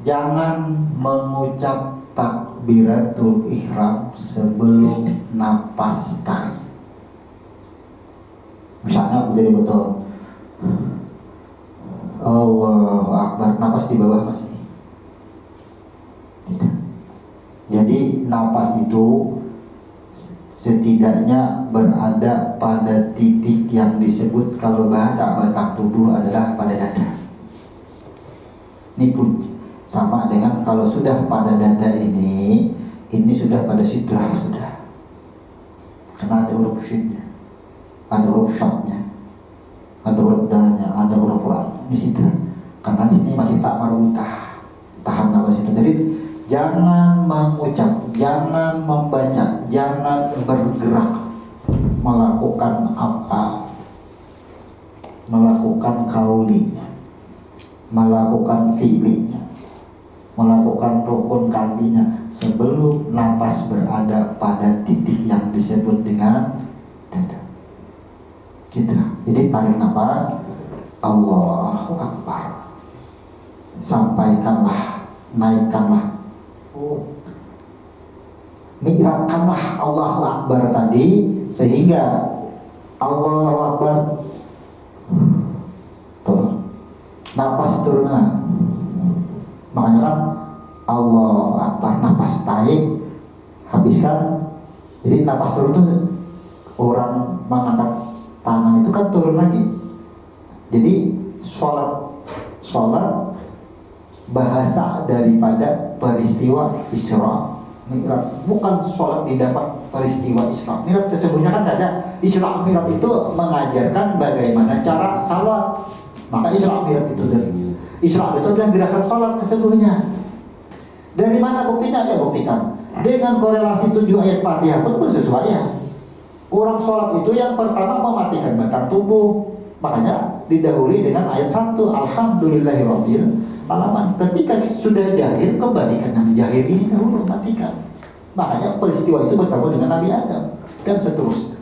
jangan mengucap takbiratul ihram sebelum napas tarik. Misalnya jadi betul Allahu Akbar, napas di bawah masih tidak. Jadi napas itu setidaknya berada pada titik yang disebut kalau bahasa batang tubuh adalah pada dada. Ini kunci. Sama dengan kalau sudah pada dada ini sudah pada sidrah sudah. Karena ada huruf shinnya, ada huruf syabnya, ada huruf dalnya, ada huruf ra'nya. Ini sidrah. Karena di sini masih tak marbutah, tahan nafas itu. Jadi jangan mengucap, jangan membaca, jangan bergerak melakukan apa, melakukan kaulinya, melakukan fi'linya, melakukan rukun kalbinya sebelum nafas berada pada titik yang disebut dengan dada. Gitu. Jadi tarik nafas, Allahu Akbar, sampaikanlah, naikkanlah, mi'rabkanlah Allahu Akbar tadi sehingga Allahu Akbar turun, napas turun. Makanya kan Allahu Akbar, napas naik, habiskan. Jadi napas turun itu orang mengangkat tangan itu kan turun lagi. Jadi sholat bahasa daripada peristiwa Isra Mi'raj, bukan sholat didapat peristiwa Isra Mi'raj. Sesungguhnya kan ada Isra Mi'raj itu mengajarkan bagaimana cara salat. Maka Isra Mi'raj itu dari Isra itu adalah gerakan sholat sesungguhnya. Dari mana buktinya? Ya buktikan dengan korelasi 7 ayat Fatihah pun bersesuaian. Orang sholat itu yang pertama mematikan batang tubuh. Makanya didahului dengan ayat 1 Alhamdulillahirabbil alamin. Ketika sudah jahir, kembalikan yang jahir ini dahulu, matikan. Makanya peristiwa itu bertemu dengan Nabi Adam dan seterusnya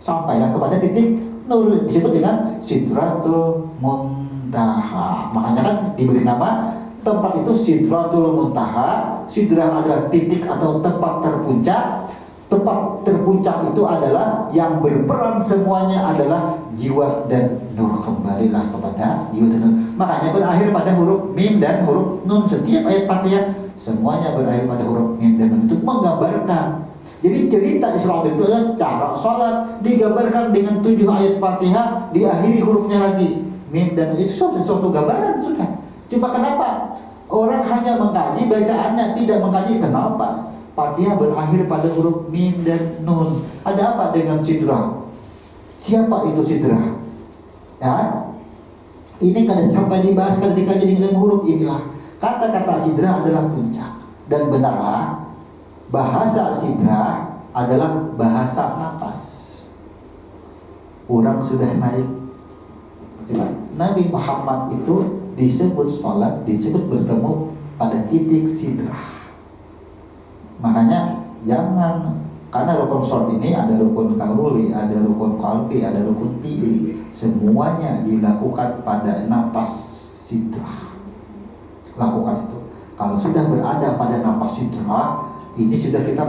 sampailah kepada titik nol disebut dengan Sidratul Muntaha. Makanya kan diberi nama tempat itu Sidratul Muntaha. Sidrah adalah titik atau tempat terpuncak. Tempat terpuncak itu adalah yang berperan semuanya adalah jiwa dan nur. Kembalilah kepada jiwa dan nur. Makanya berakhir pada huruf mim dan huruf nun. Setiap ayat Fatihah semuanya berakhir pada huruf mim dan nun. Itu menggambarkan. Jadi cerita Isra itu adalah cara sholat digambarkan dengan 7 ayat Fatihah, diakhiri hurufnya lagi mim dan nun. Itu suatu gambaran sudah. Cuma kenapa orang hanya mengkaji bacaannya, tidak mengkaji kenapa Fatihah berakhir pada huruf mim dan nun. Ada apa dengan sidrah? Siapa itu sidrah? Ya, ini kadang sampai dibahas, kadang dikaji dengan huruf inilah. Kata-kata sidrah adalah puncak. Dan benarlah bahasa sidrah adalah bahasa nafas. Orang sudah naik. Coba, Nabi Muhammad itu disebut sholat, disebut bertemu pada titik sidrah. Makanya jangan, karena rukun sholat ini ada rukun kauli, ada rukun qalbi, ada rukun fi'li. Semuanya dilakukan pada nafas sidrah. Lakukan itu. Kalau sudah berada pada nafas sidrah, ini sudah kita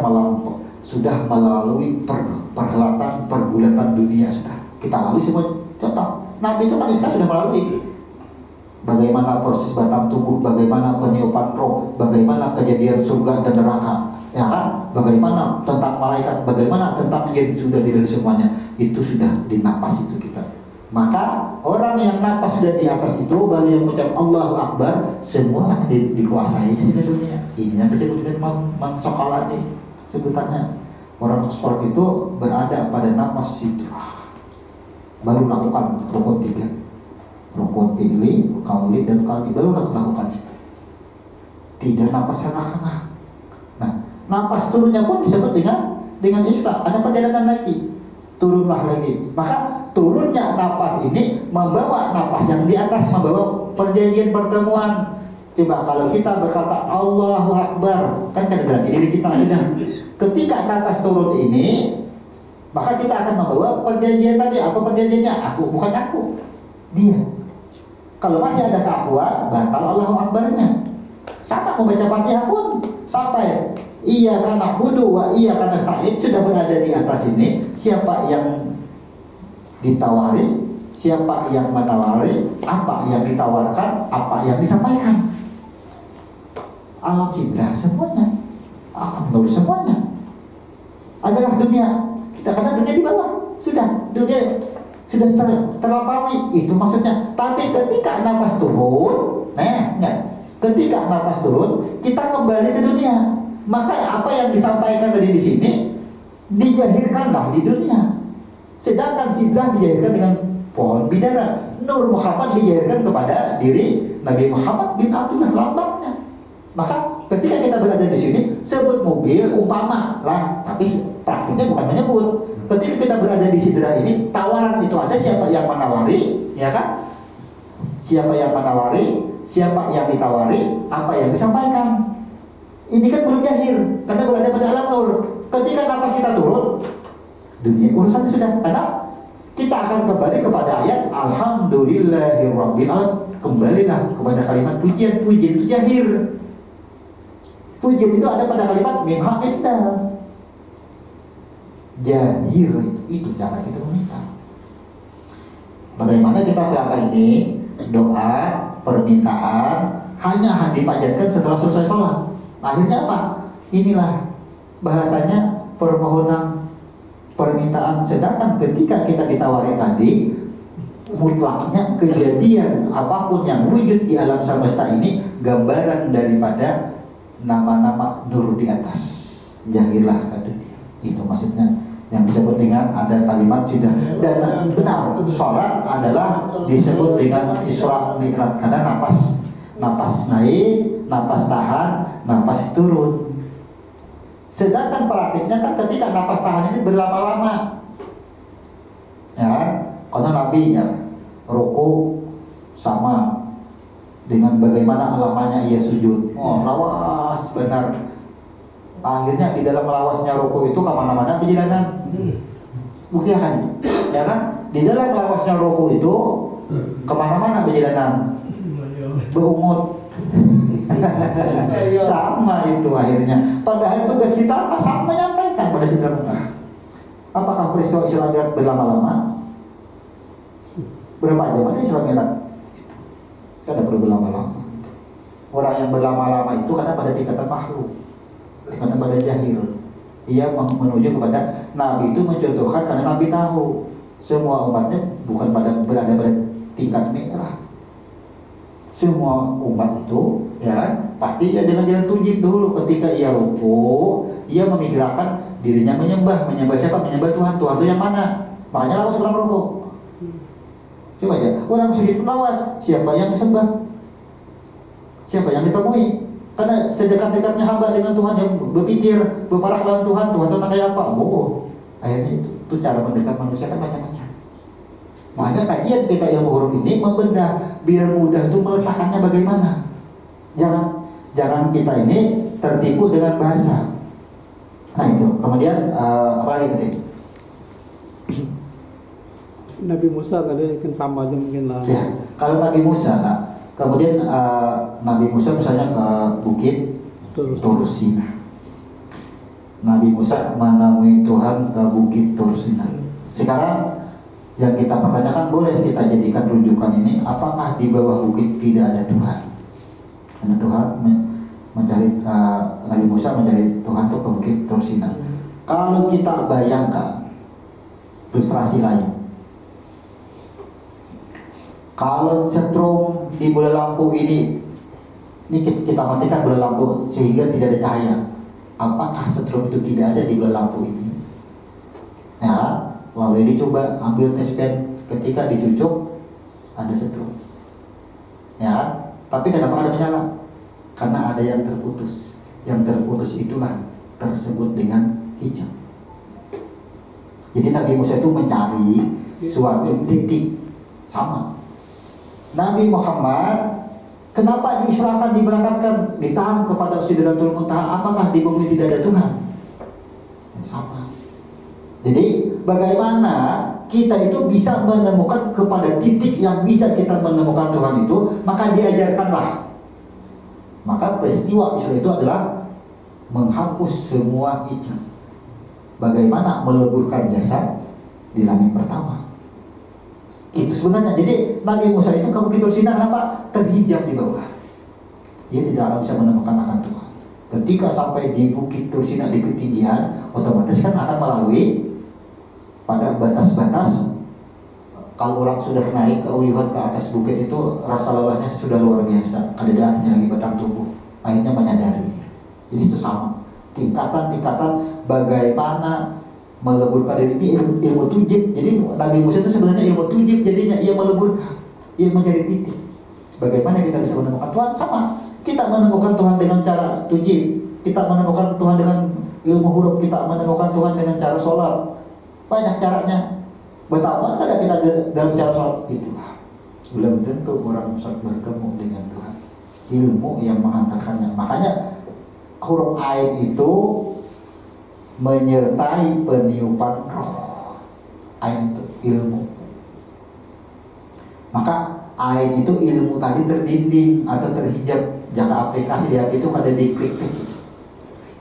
sudah melalui perhelatan pergulatan dunia sudah. Kita lalui semua. Contoh, Nabi itu kan sudah melalui. bagaimana proses batang tubuh, bagaimana peniupan roh, bagaimana kejadian surga dan neraka, ya kan? Bagaimana tentang malaikat, bagaimana tentang jin, sudah dilihat semuanya. Itu sudah di napas itu kita. Maka orang yang napas sudah di atas itu, baru yang mengucap Allahu Akbar, semua dikuasai di dunia. Ini yang disebut dengan mansakalani sebutannya. Orang sholat itu berada pada napas sidrah, baru lakukan rukun 3, rukun fi'li, qauli dan qalbi, baru lakukan. Tidak napas hengah-hengah. Nah, napas turunnya pun disebut dengan isra, ada perjalanan lagi, turunlah lagi. Maka turunnya napas ini membawa napas yang di atas, membawa perjanjian pertemuan. Coba kalau kita berkata Allahu Akbar, kan ada di diri kita sudah. Ketika napas turun ini, maka kita akan membawa perjanjian tadi. Apa perjanjiannya? Aku, bukan aku, dia. Kalau masih ada keakuan, batal Allahu Akbarnya. Sama membaca Fatihah pun sampai iya karena na'budu wa iya karena nasta'in sudah berada di atas ini. Siapa yang ditawari, siapa yang menawari, apa yang ditawarkan, apa yang disampaikan. Alam cindra semuanya, alam nur semuanya adalah dunia kita, karena dunia di bawah sudah, dunia sudah terlampaui, itu maksudnya. Tapi ketika napas turun, ketika napas turun, kita kembali ke dunia. Maka apa yang disampaikan tadi di sini dijahirkanlah di dunia. Sedangkan sidrah dijahirkan dengan pohon bidara, Nur Muhammad dijahirkan kepada diri Nabi Muhammad bin Abdullah, lambangnya. Maka ketika kita berada di sini, sebut mobil umpama lah, tapi praktiknya bukan menyebut. Ketika kita berada di sidrah ini, tawaran itu ada, siapa yang menawari, ya kan? Siapa yang menawari, siapa yang ditawari, apa yang disampaikan. Ini kan belum jahir, karena berada pada alam nur. Ketika napas kita turun, dunia urusan sudah, karena kita akan kembali kepada ayat Alhamdulillahirabbil alamin. Kembalilah kepada kalimat pujian. Pujian itu jahir. Pujian itu ada pada kalimat min haqidda. Jahir itu cara kita meminta. Bagaimana kita selama ini doa, permintaan hanya dipanjatkan setelah selesai sholat. Akhirnya apa? Inilah bahasanya permohonan, permintaan. Sedangkan ketika kita ditawari tadi, mutlaknya kejadian apapun yang wujud di alam semesta ini gambaran daripada nama-nama nur di atas. Jahirlah ke dunia. Itu maksudnya yang disebut dengan ada kalimat sudah. Dan benar, sholat adalah disebut dengan Isra Mi'raj, karena napas naik, napas tahan, napas turun. Sedangkan praktiknya kan ketika napas tahan ini berlama-lama, ya kan? Karena Nabi ya ruku sama dengan bagaimana lamanya ia sujud. Oh, lawas benar. Akhirnya di dalam lawasnya ruku itu kemana-mana perjalanan. Bukti kan? Ya kan? Di dalam lawasnya ruku itu kemana-mana perjalanan. Beungut. Sama itu akhirnya. Padahal tugas kita apa? Sama menyampaikan pada sidra muntaha. Apakah peristiwa Isra Mi'raj berlama-lama? Berapa jam aja Isra Mi'raj? Karena perlu berlama-lama. Orang yang berlama-lama itu karena pada tingkatan makhluk, tingkatan pada jahil. Ia menuju kepada Nabi itu mencontohkan karena Nabi tahu semua umatnya bukan berada pada tingkat merah. Semua umat itu ya pasti ya dengan jalan tunjuk dulu. Ketika ia ruku, ia memikirkan dirinya menyembah siapa? Menyembah Tuhan. Tuhan itu yang mana? Makanya lawas orang ruku. Coba aja, orang sujud lawas, siapa yang disembah? Siapa yang ditemui? Karena sedekat-dekatnya hamba dengan Tuhan, yang berpikir, berparah lawan Tuhan itu kayak apa? Oh, akhirnya itu cara mendekat manusia kan macam-macam. Makanya kajian kita ilmu huruf ini membedah biar mudah itu meletakkannya bagaimana. Jangan kita ini tertipu dengan bahasa. Nah itu. Kemudian apa lagi tadi? Nabi Musa tadi kan sama aja mungkin lah. Ya, kalau Nabi Musa, kemudian Nabi Musa misalnya ke bukit Tur Sina. Nabi Musa menemui Tuhan ke bukit Tur Sina. Sekarang yang kita pertanyakan, boleh kita jadikan rujukan kedudukan ini, apakah di bawah bukit tidak ada Tuhan? Karena Tuhan mencari Nabi Musa mencari Tuhan itu ke bukit Tur Sina. Kalau kita bayangkan ilustrasi lain, kalau setrum di bola lampu ini kita matikan bola lampu sehingga tidak ada cahaya, apakah setrum itu tidak ada di bola lampu ini? Ya, lalu dicoba ambil tes pen, ketika dicucuk ada setrum. Ya, tapi kenapa ada menyala? Karena ada yang terputus. Yang terputus itulah tersebut dengan hijab. Jadi Nabi Musa itu mencari suatu titik sama. Nabi Muhammad kenapa diisrakan, diberangkatkan, ditahan kepada Sidratul Muntaha? Apakah di bumi tidak ada Tuhan? Sama. Jadi bagaimana kita itu bisa menemukan kepada titik yang bisa kita menemukan Tuhan itu, maka diajarkanlah. Maka peristiwa Isra itu adalah menghapus semua hijab. Bagaimana meleburkan jasad di langit pertama. Itu sebenarnya. Jadi Nabi Musa itu ke Bukit Tur Sina kenapa? Terhijab di bawah. Dia tidak akan bisa menemukan akan Tuhan. Ketika sampai di Bukit Tur Sina di ketinggian, otomatis kan akan melalui pada batas-batas. Kalau orang sudah naik ke uyuhan ke atas bukit itu, rasa lelahnya sudah luar biasa. Kadang-kadang lagi batang tubuh, akhirnya menyadari. Jadi itu sama. Tingkatan-tingkatan bagaimana meleburkan diri ini ilmu tujib. Jadi Nabi Musa itu sebenarnya ilmu tujib, jadinya ia meleburkan, ia mencari titik. Bagaimana kita bisa menemukan Tuhan? Sama. Kita menemukan Tuhan dengan cara tujib. Kita menemukan Tuhan dengan ilmu huruf. Kita menemukan Tuhan dengan cara sholat. Banyak caranya. Betapa ada kita dalam cara sholat itulah. Belum tentu orang bertemu dengan Tuhan. Ilmu yang mengantarkannya. Makanya huruf ain itu menyertai peniupan roh. Ain itu ilmu. Maka ain itu ilmu tadi terdinding atau terhijab. Jika aplikasi di HP itu ada di klik-klik,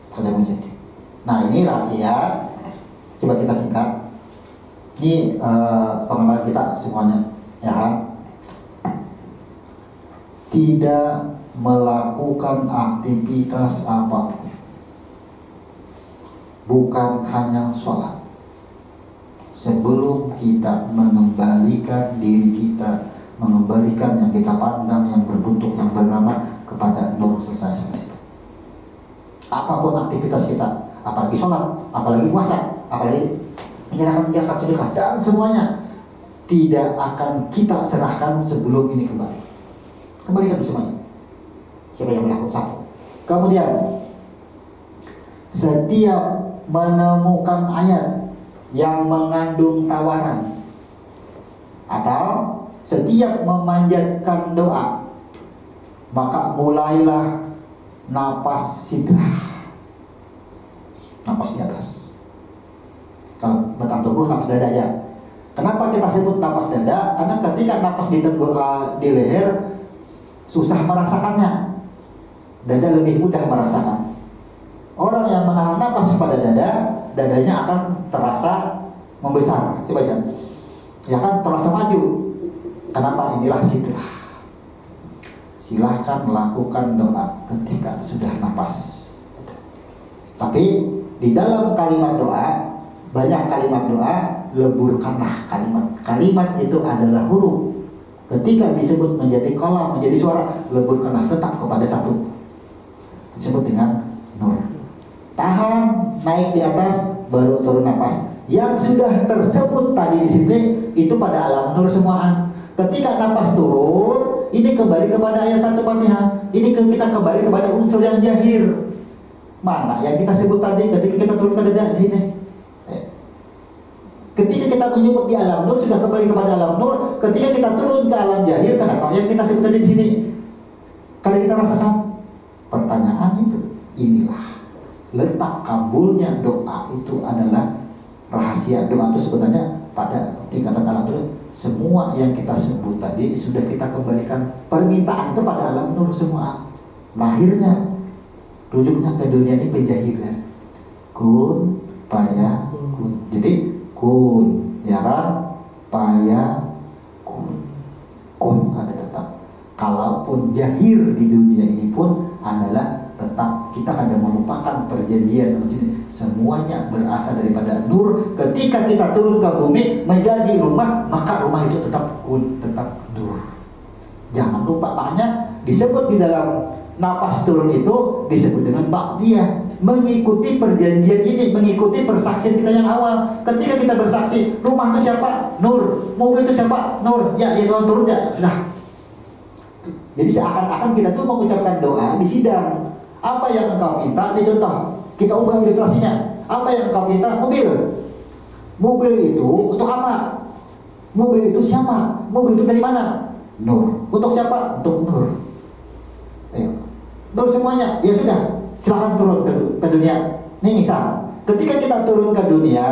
ada menjadi. Nah ini rahasia. Coba kita singkat. Ini pengembangan kita semuanya, ya. Tidak melakukan aktivitas apapun, bukan hanya sholat, sebelum kita mengembalikan diri kita, mengembalikan yang kita pandang, yang berbentuk, yang bernama kepada nur selesai sampai situ. Apapun aktivitas kita, apalagi sholat, apalagi puasa, apalagi menyerahkan zakat, sedekah, dan semuanya tidak akan kita serahkan sebelum ini kembali. Kembalikan semuanya. Siapa yang melakukan satu. Kemudian setiap menemukan ayat yang mengandung tawaran atau setiap memanjatkan doa, maka mulailah napas sidrah, napas di atas. Kalau batang tubuh napas dada ya. Kenapa kita sebut napas dada? Karena ketika napas di leher susah merasakannya. Dada lebih mudah merasakan. Orang yang menahan napas pada dada, dadanya akan terasa membesar. Coba aja. Ya kan terasa maju. Kenapa? Inilah sidrah. Silahkan melakukan doa ketika sudah napas. Tapi di dalam kalimat doa, banyak kalimat doa, leburkanlah kalimat. Kalimat itu adalah huruf. Ketika disebut menjadi kolam, menjadi suara, leburkanlah, tetap kepada satu. Disebut dengan nur. Tahan, naik di atas, baru turun napas. Yang sudah tersebut tadi di sini itu pada alam nur semuaan. Ketika napas turun, ini kembali kepada ayat 1 Fatihah. Ini kita kembali kepada unsur yang jahir. Mana yang kita sebut tadi ketika kita turun ke dada di sini? Ketika kita menyebut di alam nur sudah kembali kepada alam nur. Ketika kita turun ke alam jahir, kenapa yang kita sebut tadi di sini? Kalau kita rasakan pertanyaan itu, inilah letak kabulnya doa itu adalah rahasia. Doa itu sebenarnya pada tingkatan alam nur. Semua yang kita sebut tadi sudah kita kembalikan. Permintaan itu pada alam nur semua. Lahirnya, rujuknya ke dunia ini penjahiran. Kun, paya, kun. Jadi kun, ya kan? Paya, kun. walaupun jahir di dunia ini pun adalah tetap kita kadang melupakan perjanjian maksudnya semuanya berasal daripada nur. Ketika kita turun ke bumi menjadi rumah, maka rumah itu tetap kun, tetap nur. Jangan lupa, makanya disebut di dalam napas turun itu disebut dengan ba'diyah, mengikuti perjanjian ini, mengikuti persaksian kita yang awal. Ketika kita bersaksi, rumah itu siapa? Nur. Mobil itu siapa? Nur. Ya, turun ya, sudah. Jadi seakan-akan kita tuh mengucapkan doa di sidang. Apa yang engkau minta dicontoh, kita ubah ilustrasinya. Apa yang engkau minta? Mobil. Mobil itu untuk apa? Mobil itu siapa? Mobil itu dari mana? Nur. Untuk siapa? Untuk nur. Ayo. Nur semuanya. Ya sudah, silahkan turun ke dunia. Ini misal, ketika kita turun ke dunia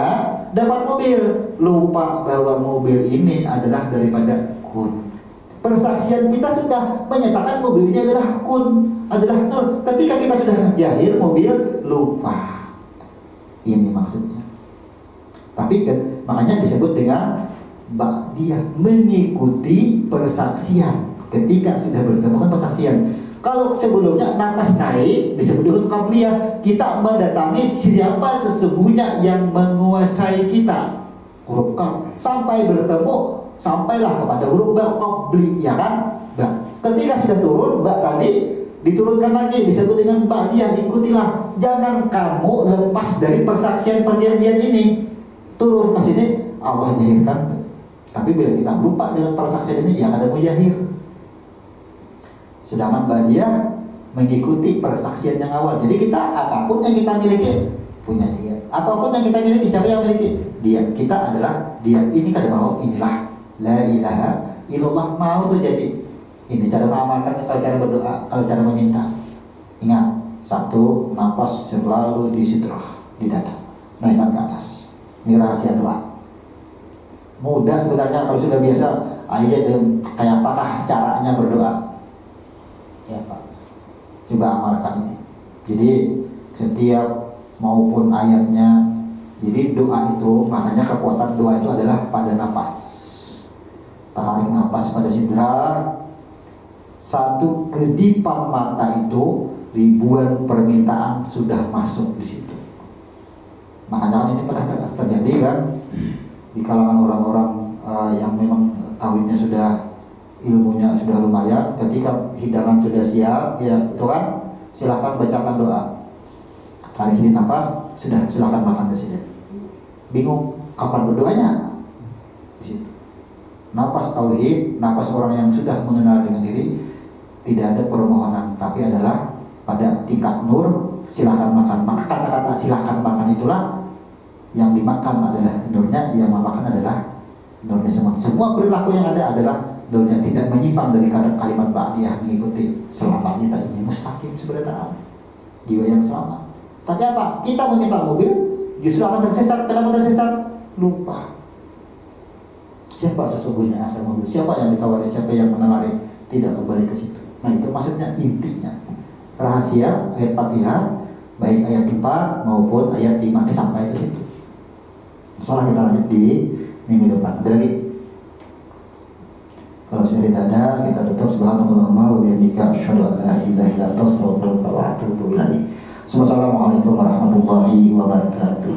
dapat mobil, lupa bahwa mobil ini adalah daripada kun. Persaksian kita sudah menyatakan mobil ini adalah kun, adalah nur. Ketika kita sudah jahir mobil, lupa. Ini maksudnya. Tapi makanya disebut dengan ba'diyah, mengikuti persaksian. Ketika sudah bertemu kan persaksian. Kalau sebelumnya napas naik disebut dengan qabliyah, kita mendatangi siapa sesungguhnya yang menguasai kita. Huruf qaf sampai bertemu, sampailah kepada huruf ba, qabli, ya kan? Ba. Ketika sudah turun, ba tadi diturunkan lagi disebut dengan ba'diyah, ikutilah. Jangan kamu lepas dari persaksian perjanjian ini. Turun ke sini Allah jahirkan. Tapi bila kita lupa dengan persaksian ini, yang ada mujahir. Sedangkan ba'diyah mengikuti persaksian yang awal. Jadi kita apapun yang kita miliki punya dia. Apapun yang kita miliki, siapa yang miliki? Dia. Kita adalah dia. Ini kada mau, inilah la ilaha illallah. Mau tuh jadi. Ini cara mengamalkan, kalau cara berdoa, kalau cara meminta. Ingat, satu, nafas selalu di sidrah, di dada, naikkan ke atas. Ini rahasia doa. Mudah sebenarnya kalau sudah biasa. Ayo dengan kayak apakah caranya berdoa? Ya Pak, coba amalkan ini. Jadi setiap maupun ayatnya. Jadi doa itu, makanya kekuatan doa itu adalah pada nafas. Tarik nafas pada sidra. Satu kedipan mata itu ribuan permintaan sudah masuk di situ. Makanya kan ini pernah terjadi kan di kalangan orang-orang yang memang tauhidnya sudah, ilmunya sudah lumayan. Ketika hidangan sudah siap, ya itu kan, silahkan bacakan doa. Tarik ini nafas, sudah silahkan makan ke sini. Bingung kapan berdoanya? Di situ. Nafas tauhid, nafas orang yang sudah mengenal dengan diri, tidak ada permohonan, tapi adalah pada tingkat nur. Silahkan makan. Maka kata-kata silahkan makan itulah yang dimakan adalah nurnya, yang memakan adalah nurnya semua. Semua perilaku yang ada adalah nurnya, tidak menyimpang dari kalimat ba'diyah, mengikuti selamat kita ini mustaqim sebenarnya jiwa yang selamat. Tapi apa? Kita meminta mobil justru akan tersesat. Kenapa tersesat? Lupa siapa sesungguhnya asal mobil, siapa yang ditawari, siapa yang menawari, tidak kembali ke situ. Nah itu maksudnya intinya rahasia ayat Fatihah, baik ayat 4 maupun ayat 5 ini sampai ke situ. Soalnya kita lanjut di minggu depan. Ada lagi? Kalau sudah tidak ada, kita tutup. Subhanallahumma wa bihamdika asyhadu an la ilaha illa anta astaghfiruka wa atubu ilaik. Assalamualaikum warahmatullahi wabarakatuh.